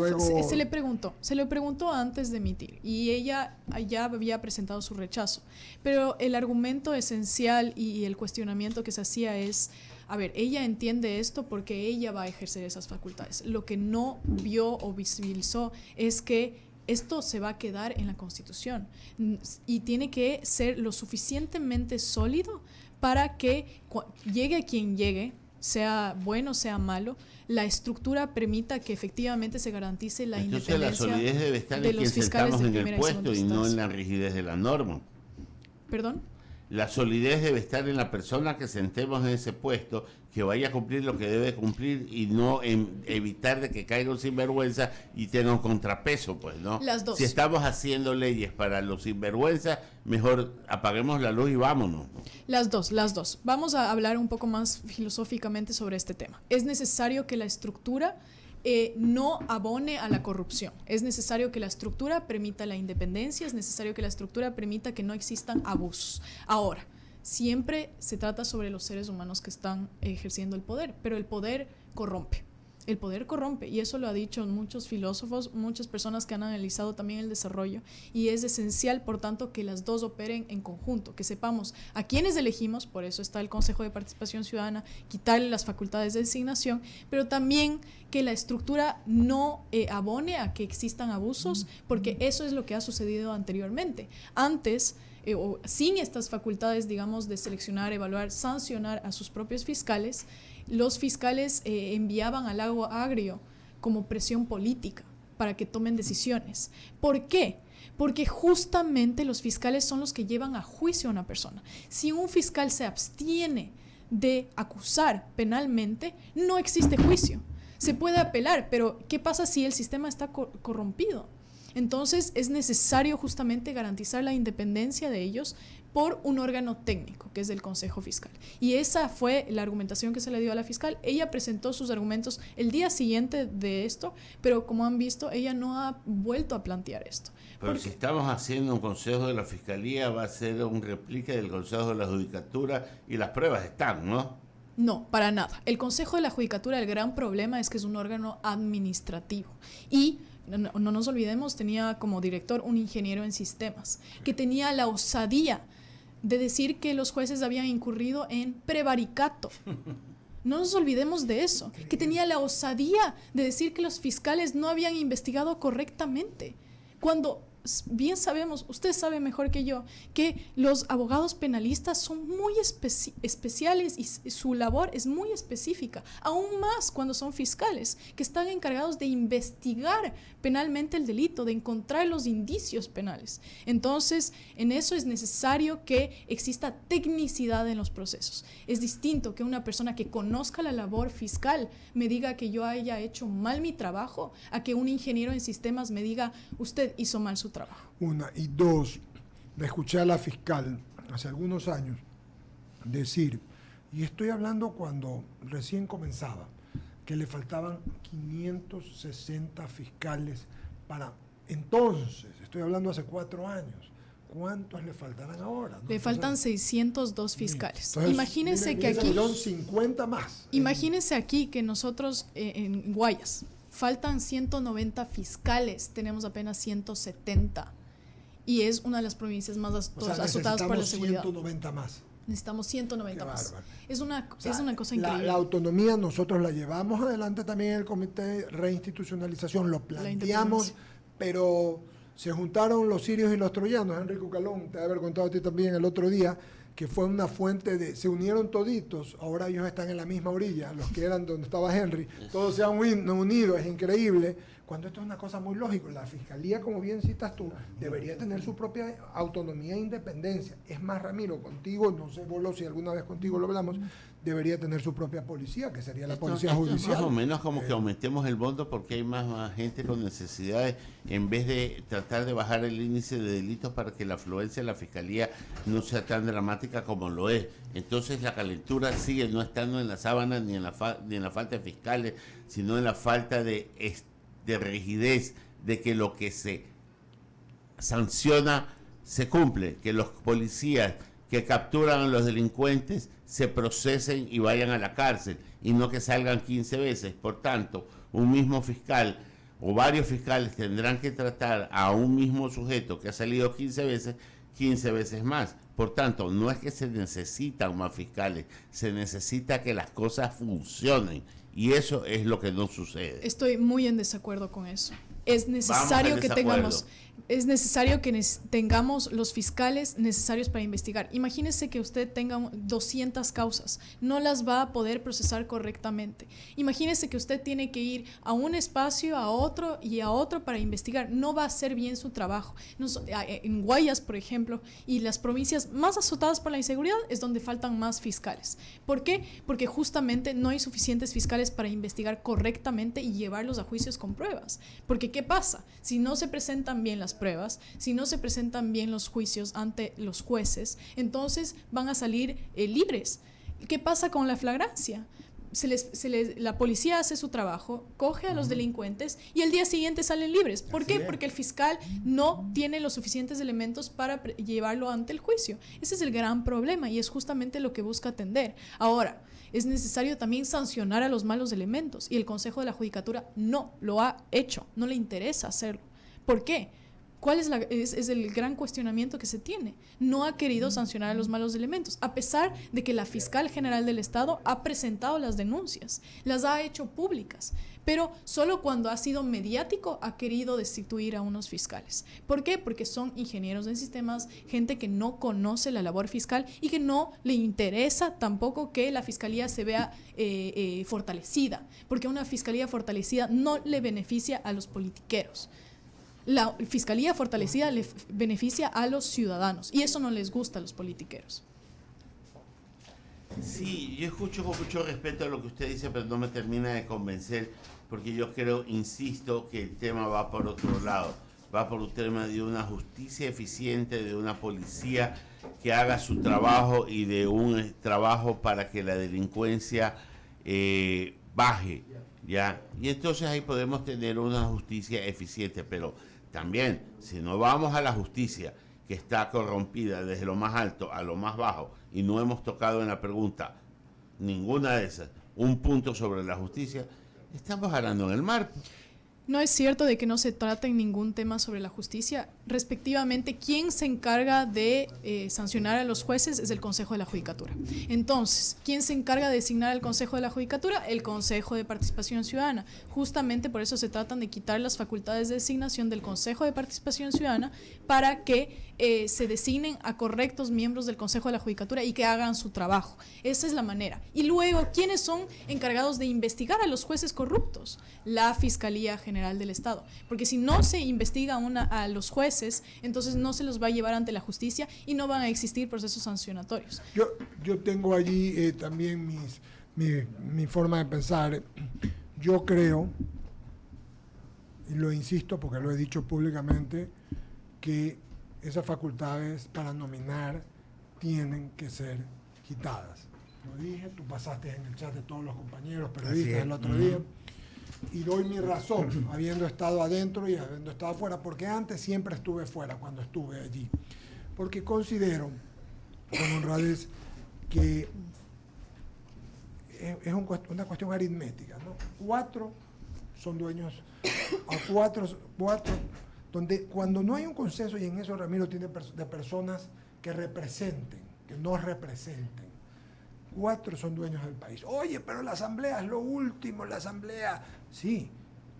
se le preguntó antes de emitir y ella ya había presentado su rechazo. Pero el argumento esencial y el cuestionamiento que se hacía es, a ver, ella entiende esto porque ella va a ejercer esas facultades. Lo que no vio o visibilizó es que esto se va a quedar en la Constitución y tiene que ser lo suficientemente sólido para que llegue quien llegue, sea bueno, sea malo, la estructura permita que efectivamente se garantice la independencia. La solidez debe estar de en los quien fiscales sentamos de en el primera puesto y no en la rigidez de la norma. ¿Perdón? La solidez debe estar en la persona que sentemos en ese puesto, que vaya a cumplir lo que debe cumplir y no evitar de que caiga un sinvergüenza y tenga un contrapeso, pues, ¿no? Las dos. Si estamos haciendo leyes para los sinvergüenzas, mejor apaguemos la luz y vámonos. Las dos. Vamos a hablar un poco más filosóficamente sobre este tema. Es necesario que la estructura no abone a la corrupción. Es necesario que la estructura permita la independencia, es necesario que la estructura permita que no existan abusos. Ahora, siempre se trata sobre los seres humanos que están ejerciendo el poder, pero el poder corrompe. El poder corrompe, y eso lo ha dicho muchos filósofos, muchas personas que han analizado también el desarrollo, y es esencial, por tanto, que las dos operen en conjunto, que sepamos a quiénes elegimos, por eso está el Consejo de Participación Ciudadana, quitarle las facultades de designación, pero también que la estructura no abone a que existan abusos, porque eso es lo que ha sucedido anteriormente. Antes, o sin estas facultades, digamos, de seleccionar, evaluar, sancionar a sus propios fiscales, los fiscales enviaban al lago agrio como presión política para que tomen decisiones. ¿Por qué? Porque justamente los fiscales son los que llevan a juicio a una persona. Si un fiscal se abstiene de acusar penalmente, no existe juicio. Se puede apelar, pero ¿qué pasa si el sistema está corrompido? Entonces es necesario justamente garantizar la independencia de ellos por un órgano técnico, que es el Consejo Fiscal. Y esa fue la argumentación que se le dio a la fiscal. Ella presentó sus argumentos el día siguiente de esto, pero como han visto, ella no ha vuelto a plantear esto. Pero si estamos haciendo un Consejo de la Fiscalía, va a ser un réplica del Consejo de la Judicatura y las pruebas están, ¿no? No, para nada. El Consejo de la Judicatura, el gran problema es que es un órgano administrativo y no nos olvidemos, tenía como director un ingeniero en sistemas que tenía la osadía de decir que los jueces habían incurrido en prevaricato. No nos olvidemos de eso, que tenía la osadía de decir que los fiscales no habían investigado correctamente, cuando bien sabemos, usted sabe mejor que yo, que los abogados penalistas son muy especiales y su labor es muy específica, aún más cuando son fiscales, que están encargados de investigar penalmente el delito, de encontrar los indicios penales. Entonces, en eso es necesario que exista tecnicidad en los procesos. Es distinto que una persona que conozca la labor fiscal me diga que yo haya hecho mal mi trabajo, a que un ingeniero en sistemas me diga, usted hizo mal su trabajo. Una. Y dos, le escuché a la fiscal hace algunos años decir, y estoy hablando cuando recién comenzaba, que le faltaban 560 fiscales para entonces, estoy hablando hace 4 años. ¿Cuántos le faltarán ahora? ¿No? Le faltan 602 fiscales. Entonces, imagínense que aquí... Son 50 más. Imagínense aquí que nosotros en Guayas faltan 190 fiscales, tenemos apenas 170. Y es una de las provincias más azotadas por la seguridad. 190 más. Necesitamos 190 más. Es una cosa increíble. La autonomía nosotros la llevamos adelante también en el Comité de Reinstitucionalización, lo planteamos, pero se juntaron los sirios y los troyanos. Enrique Calón, te debe haber contado a ti también el otro día, que fue una fuente de... Se unieron toditos, ahora ellos están en la misma orilla, los que eran donde estaba Henry, todos se han unido, es increíble, cuando esto es una cosa muy lógica. La Fiscalía, como bien citas tú, debería tener su propia autonomía e independencia. Es más, Ramiro, contigo, no sé, Bolo, si alguna vez contigo lo hablamos, debería tener su propia policía, que sería la policía judicial. Más o menos como que aumentemos el monto porque hay más gente con necesidades, en vez de tratar de bajar el índice de delitos para que la afluencia de la Fiscalía no sea tan dramática como lo es. Entonces la calentura sigue no estando en la sábana ni en la falta de fiscales, sino en la falta de rigidez, de que lo que se sanciona se cumple, que los policías que capturan a los delincuentes se procesen y vayan a la cárcel, y no que salgan 15 veces. Por tanto, un mismo fiscal o varios fiscales tendrán que tratar a un mismo sujeto que ha salido 15 veces más. Por tanto, no es que se necesitan más fiscales, se necesita que las cosas funcionen, y eso es lo que no sucede. Estoy muy en desacuerdo con eso. Es necesario que tengamos los fiscales necesarios para investigar. Imagínese que usted tenga 200 causas, no las va a poder procesar correctamente. Imagínese que usted tiene que ir a un espacio, a otro y a otro para investigar. No va a hacer bien su trabajo. En Guayas, por ejemplo, y las provincias más azotadas por la inseguridad es donde faltan más fiscales. ¿Por qué? Porque justamente no hay suficientes fiscales para investigar correctamente y llevarlos a juicios con pruebas. Porque ¿qué pasa? Si no se presentan bien las pruebas, si no se presentan bien los juicios ante los jueces, entonces van a salir libres. ¿Qué pasa con la flagrancia? La policía hace su trabajo, coge a los delincuentes y el día siguiente salen libres. ¿Por qué? Porque el fiscal no tiene los suficientes elementos para llevarlo ante el juicio. Ese es el gran problema y es justamente lo que busca atender. Ahora, es necesario también sancionar a los malos elementos y el Consejo de la Judicatura no lo ha hecho, no le interesa hacerlo. ¿Por qué? ¿Cuál es el gran cuestionamiento que se tiene? No ha querido sancionar a los malos elementos, a pesar de que la fiscal general del Estado ha presentado las denuncias, las ha hecho públicas, pero solo cuando ha sido mediático ha querido destituir a unos fiscales. ¿Por qué? Porque son ingenieros en sistemas, gente que no conoce la labor fiscal y que no le interesa tampoco que la fiscalía se vea fortalecida, porque una fiscalía fortalecida no le beneficia a los politiqueros. La fiscalía fortalecida le beneficia a los ciudadanos y eso no les gusta a los politiqueros. Sí, yo escucho con mucho respeto lo que usted dice, pero no me termina de convencer, porque yo creo, insisto, que el tema va por otro lado. va por un tema de una justicia eficiente, de una policía que haga su trabajo y de un trabajo para que la delincuencia baje, ¿ya? Y entonces ahí podemos tener una justicia eficiente, pero también, si no vamos a la justicia que está corrompida desde lo más alto a lo más bajo, y no hemos tocado en la pregunta ninguna de esas, un punto sobre la justicia, estamos hablando en el mar. No es cierto de que no se trata en ningún tema sobre la justicia. Respectivamente, quien se encarga de sancionar a los jueces es el Consejo de la Judicatura. Entonces, ¿quién se encarga de designar al Consejo de la Judicatura? El Consejo de Participación Ciudadana. Justamente por eso se tratan de quitar las facultades de designación del Consejo de Participación Ciudadana para que se designen a correctos miembros del Consejo de la Judicatura y que hagan su trabajo. Esa es la manera. Y luego, ¿quiénes son encargados de investigar a los jueces corruptos? La Fiscalía General del Estado. Porque si no se investiga a los jueces, entonces no se los va a llevar ante la justicia y no van a existir procesos sancionatorios. Yo tengo allí también mi forma de pensar. Yo creo, y lo insisto porque lo he dicho públicamente, que esas facultades para nominar tienen que ser quitadas. Lo dije, tú pasaste en el chat de todos los compañeros periodistas el otro día, y doy mi razón, habiendo estado adentro y habiendo estado afuera, porque antes siempre estuve fuera cuando estuve allí, porque considero, con honradez, que es una cuestión aritmética, ¿no? 4 son dueños, a 4, donde cuando no hay un consenso, y en eso Ramiro tiene de personas que representen, que no representen, 4 son dueños del país. Oye, pero la asamblea es lo último, la asamblea, sí,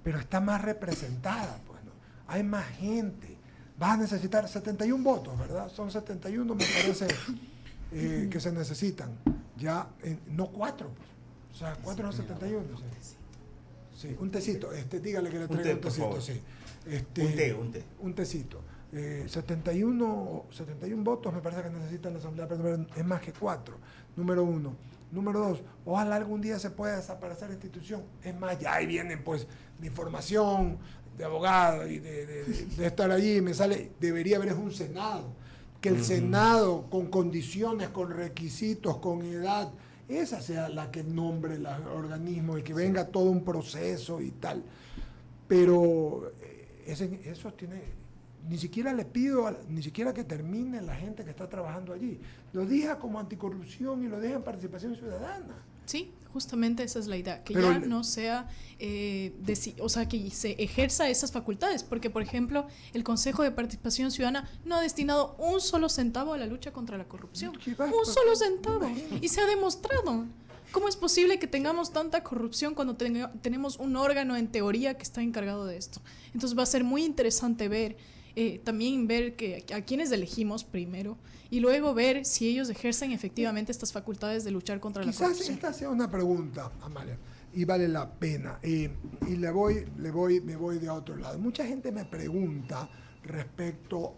pero está más representada, pues, ¿no? Hay más gente. Vas a necesitar 71 votos, ¿verdad? Son 71, me parece, que se necesitan. Ya, no 4, pues. O sea, 4 no 71. Sí, un tecito. Dígale que le traiga un tecito, sí. Un tecito. 71 votos me parece que necesita la Asamblea, pero es más que 4, número 1. Número 2, ojalá algún día se pueda desaparecer la institución. Es más, ya ahí vienen pues mi formación de abogado y de estar allí, me sale, debería haber un Senado, que el Senado con condiciones, con requisitos, con edad, esa sea la que nombre el organismo y que venga todo un proceso y tal. Pero eso tiene... Ni siquiera le pido, ni siquiera que termine la gente que está trabajando allí. Lo deja como anticorrupción y lo deja en participación ciudadana. Sí, justamente esa es la idea, que pero ya no sea, o sea, que se ejerza esas facultades, porque por ejemplo, el Consejo de Participación Ciudadana no ha destinado un solo centavo a la lucha contra la corrupción. Un solo centavo. Y se ha demostrado. ¿Cómo es posible que tengamos tanta corrupción cuando tenemos un órgano en teoría que está encargado de esto? Entonces va a ser muy interesante ver, también ver a quienes elegimos primero y luego ver si ellos ejercen efectivamente estas facultades de luchar contra la corrupción. Quizás esta sea una pregunta, Amalia, y vale la pena. Y me voy de otro lado. Mucha gente me pregunta respecto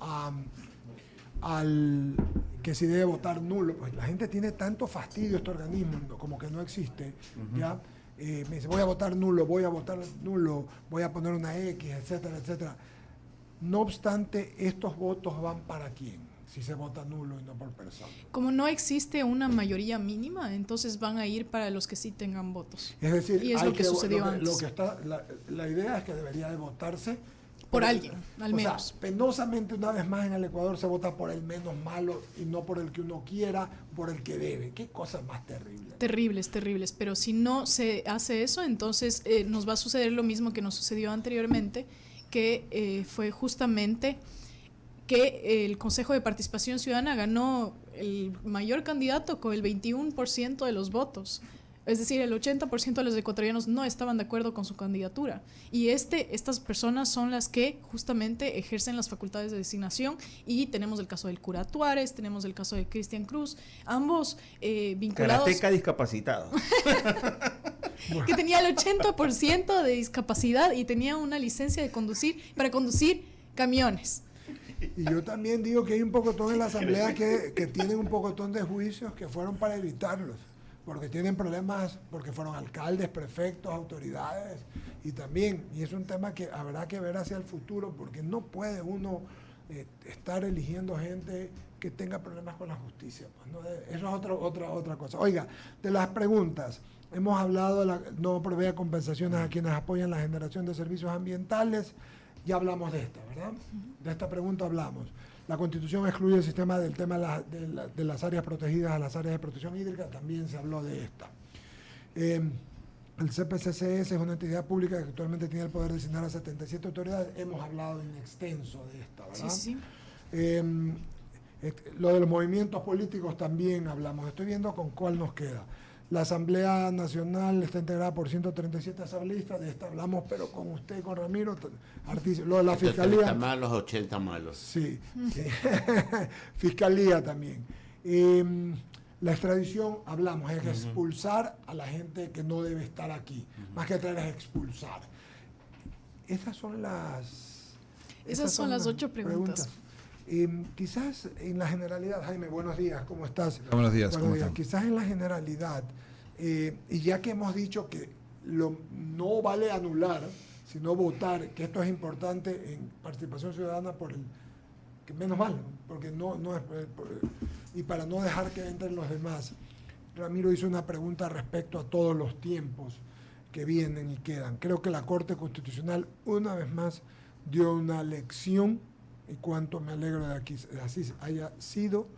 al que si debe votar nulo. Pues la gente tiene tanto fastidio este organismo, como que no existe, ¿ya? Me dice, voy a votar nulo, voy a poner una X, etcétera, etcétera. No obstante, estos votos van para quién, si se vota nulo y no por persona. Como no existe una mayoría mínima, entonces van a ir para los que sí tengan votos. Es decir, y es lo que sucedió antes. La idea es que debería de votarse por alguien, al menos. Sea, penosamente, una vez más en el Ecuador se vota por el menos malo y no por el que uno quiera, por el que debe. Qué cosa más terrible. Terribles. Pero si no se hace eso, entonces nos va a suceder lo mismo que nos sucedió anteriormente, que fue justamente que el Consejo de Participación Ciudadana ganó el mayor candidato con el 21% de los votos. Es decir, el 80% de los ecuatorianos no estaban de acuerdo con su candidatura. Y estas personas son las que justamente ejercen las facultades de designación. Y tenemos el caso del cura Tuárez, tenemos el caso de Cristian Cruz, ambos vinculados... Karateca discapacitado. Que tenía el 80% de discapacidad y tenía una licencia para conducir camiones. Y yo también digo que hay un pocotón en la Asamblea que tienen un pocotón de juicios que fueron para evitarlos, porque tienen problemas, porque fueron alcaldes, prefectos, autoridades, Y también, y es un tema que habrá que ver hacia el futuro, porque no puede uno estar eligiendo gente que tenga problemas con la justicia. Pues, ¿no? Eso es otra cosa. Oiga, de las preguntas, hemos hablado de no prevé compensaciones a quienes apoyan la generación de servicios ambientales. Ya hablamos de esta, ¿verdad? De esta pregunta hablamos. La Constitución excluye el sistema del tema de las áreas protegidas a las áreas de protección hídrica, también se habló de esta. El CPCCS es una entidad pública que actualmente tiene el poder de designar a 77 autoridades. Hemos hablado en extenso de esta, ¿verdad? Sí. Lo de los movimientos políticos también hablamos. Estoy viendo con cuál nos queda. La Asamblea Nacional está integrada por 137 asambleístas, de esta hablamos, pero con usted y con Ramiro. Lo de la Fiscalía. 30 malos, 80 malos. Sí. Fiscalía también. La extradición, hablamos, es expulsar a la gente que no debe estar aquí. Más que traer es expulsar. Esas son las 8 preguntas. Quizás en la generalidad, Jaime, buenos días, ¿cómo estás? Buenos días, ¿cómo están? Quizás en la generalidad, y ya que hemos dicho que no vale anular, sino votar, que esto es importante en participación ciudadana que menos mal, porque no es y para no dejar que entren los demás. Ramiro hizo una pregunta respecto a todos los tiempos que vienen y quedan. Creo que la Corte Constitucional una vez más dio una lección, y cuánto me alegro de que así haya sido,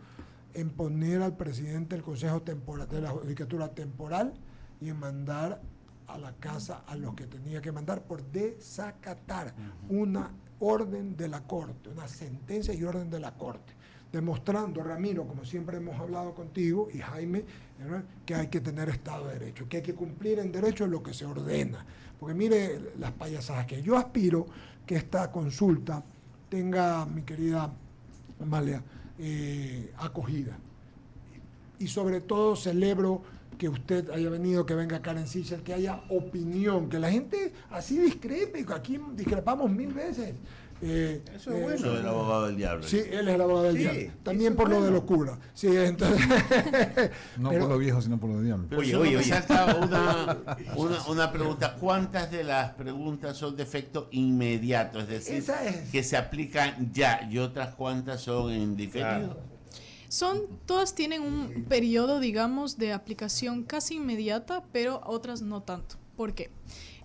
en poner al presidente del Consejo Temporal, de la Judicatura Temporal, y en mandar a la casa a los que tenía que mandar por desacatar una orden de la Corte, una sentencia y orden de la Corte, demostrando, Ramiro, como siempre hemos hablado contigo, y Jaime, ¿verdad?, que hay que tener Estado de Derecho, que hay que cumplir en derecho lo que se ordena. Porque mire las payasadas que yo aspiro que esta consulta tenga, mi querida Amalia, acogida. Y sobre todo celebro que usted haya venido, que venga Karen Sichel, que haya opinión, que la gente así discrepe, que aquí discrepamos 1000 veces. Eso es bueno. El abogado del diablo. Sí, él es el abogado del diablo. También por lo de locura. Sí, entonces. No por lo viejo, sino por lo diablo. Pero oye. Salta una pregunta. ¿Cuántas de las preguntas son de efecto inmediato? Es decir, que se aplican ya, y otras cuántas son en diferido. Todas tienen un periodo, digamos, de aplicación casi inmediata, pero otras no tanto. ¿Por qué?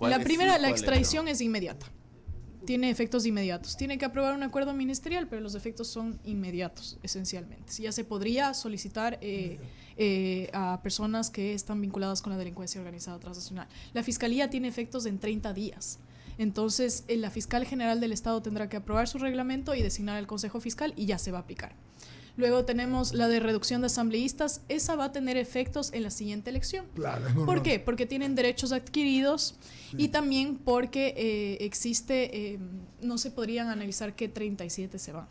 La primera, la extradición es inmediata. Tiene efectos inmediatos. Tiene que aprobar un acuerdo ministerial, pero los efectos son inmediatos, esencialmente. Ya se podría solicitar a personas que están vinculadas con la delincuencia organizada transnacional. La Fiscalía tiene efectos en 30 días. Entonces, la Fiscal General del Estado tendrá que aprobar su reglamento y designar al Consejo Fiscal y ya se va a aplicar. Luego tenemos la de reducción de asambleístas. Esa va a tener efectos en la siguiente elección. Claro, es normal. ¿Por qué? Porque tienen derechos adquiridos, sí, y también porque existe, no se podrían analizar que 37 se van.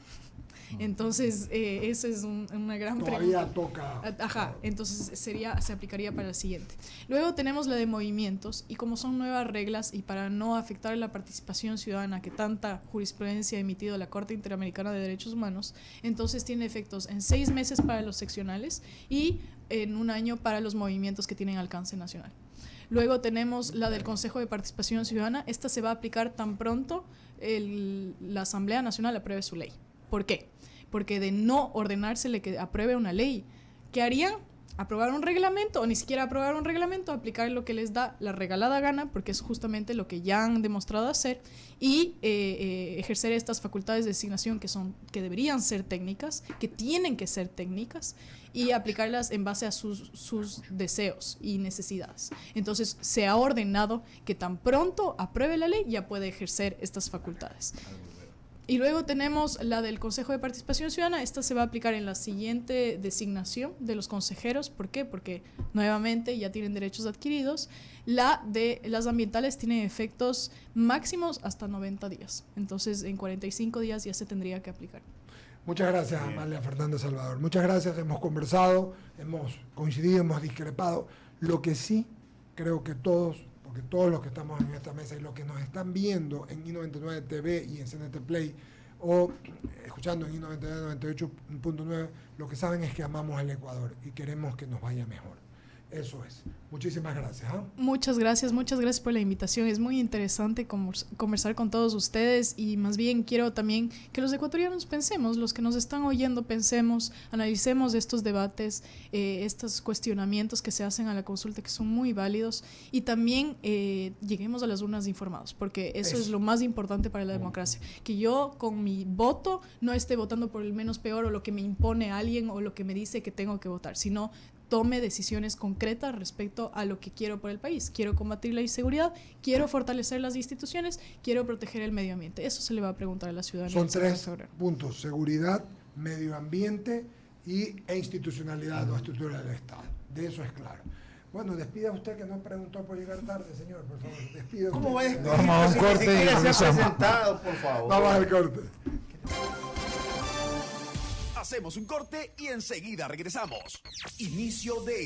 Entonces, esa es una gran Todavía pregunta. Toca. Ajá, entonces se aplicaría para el siguiente. Luego tenemos la de movimientos, y como son nuevas reglas y para no afectar la participación ciudadana que tanta jurisprudencia ha emitido la Corte Interamericana de Derechos Humanos, entonces tiene efectos en 6 meses para los seccionales y en 1 año para los movimientos que tienen alcance nacional. Luego tenemos la del Consejo de Participación Ciudadana. Esta se va a aplicar tan pronto la Asamblea Nacional apruebe su ley. ¿Por qué? Porque de no ordenársele que apruebe una ley, ¿qué harían? Aprobar un reglamento, o ni siquiera aprobar un reglamento, aplicar lo que les da la regalada gana, porque es justamente lo que ya han demostrado hacer, y ejercer estas facultades de designación que deberían ser técnicas, que tienen que ser técnicas, y aplicarlas en base a sus deseos y necesidades. Entonces, se ha ordenado que tan pronto apruebe la ley, ya puede ejercer estas facultades. Y luego tenemos la del Consejo de Participación Ciudadana. Esta se va a aplicar en la siguiente designación de los consejeros. ¿Por qué? Porque nuevamente ya tienen derechos adquiridos. La de las ambientales tiene efectos máximos hasta 90 días. Entonces, en 45 días ya se tendría que aplicar. Muchas gracias, Amalia Fernández Salvador. Muchas gracias. Hemos conversado, hemos coincidido, hemos discrepado. Lo que sí creo que porque todos los que estamos en esta mesa y los que nos están viendo en I99 TV y en CNT Play o escuchando en I99 98.9, lo que saben es que amamos al Ecuador y queremos que nos vaya mejor. Eso es. Muchísimas gracias. Muchas gracias por la invitación. Es muy interesante conversar con todos ustedes y más bien quiero también que los ecuatorianos pensemos, los que nos están oyendo pensemos, analicemos estos debates, estos cuestionamientos que se hacen a la consulta que son muy válidos y también lleguemos a las urnas informados, porque eso es lo más importante para la democracia. Que yo con mi voto no esté votando por el menos peor o lo que me impone alguien o lo que me dice que tengo que votar, sino tome decisiones concretas respecto a lo que quiero por el país. Quiero combatir la inseguridad, quiero fortalecer las instituciones, quiero proteger el medio ambiente. Eso se le va a preguntar a la ciudadanía. Son 3 puntos: seguridad, medio ambiente e institucionalidad o estructura del Estado. De eso es claro. Bueno, despida usted, que no preguntó por llegar tarde, señor, por favor. Despida. ¿Cómo va a despedir? Vamos a un corte y regresamos. Presentado, por favor. Vamos al corte. Hacemos un corte y enseguida regresamos. Inicio de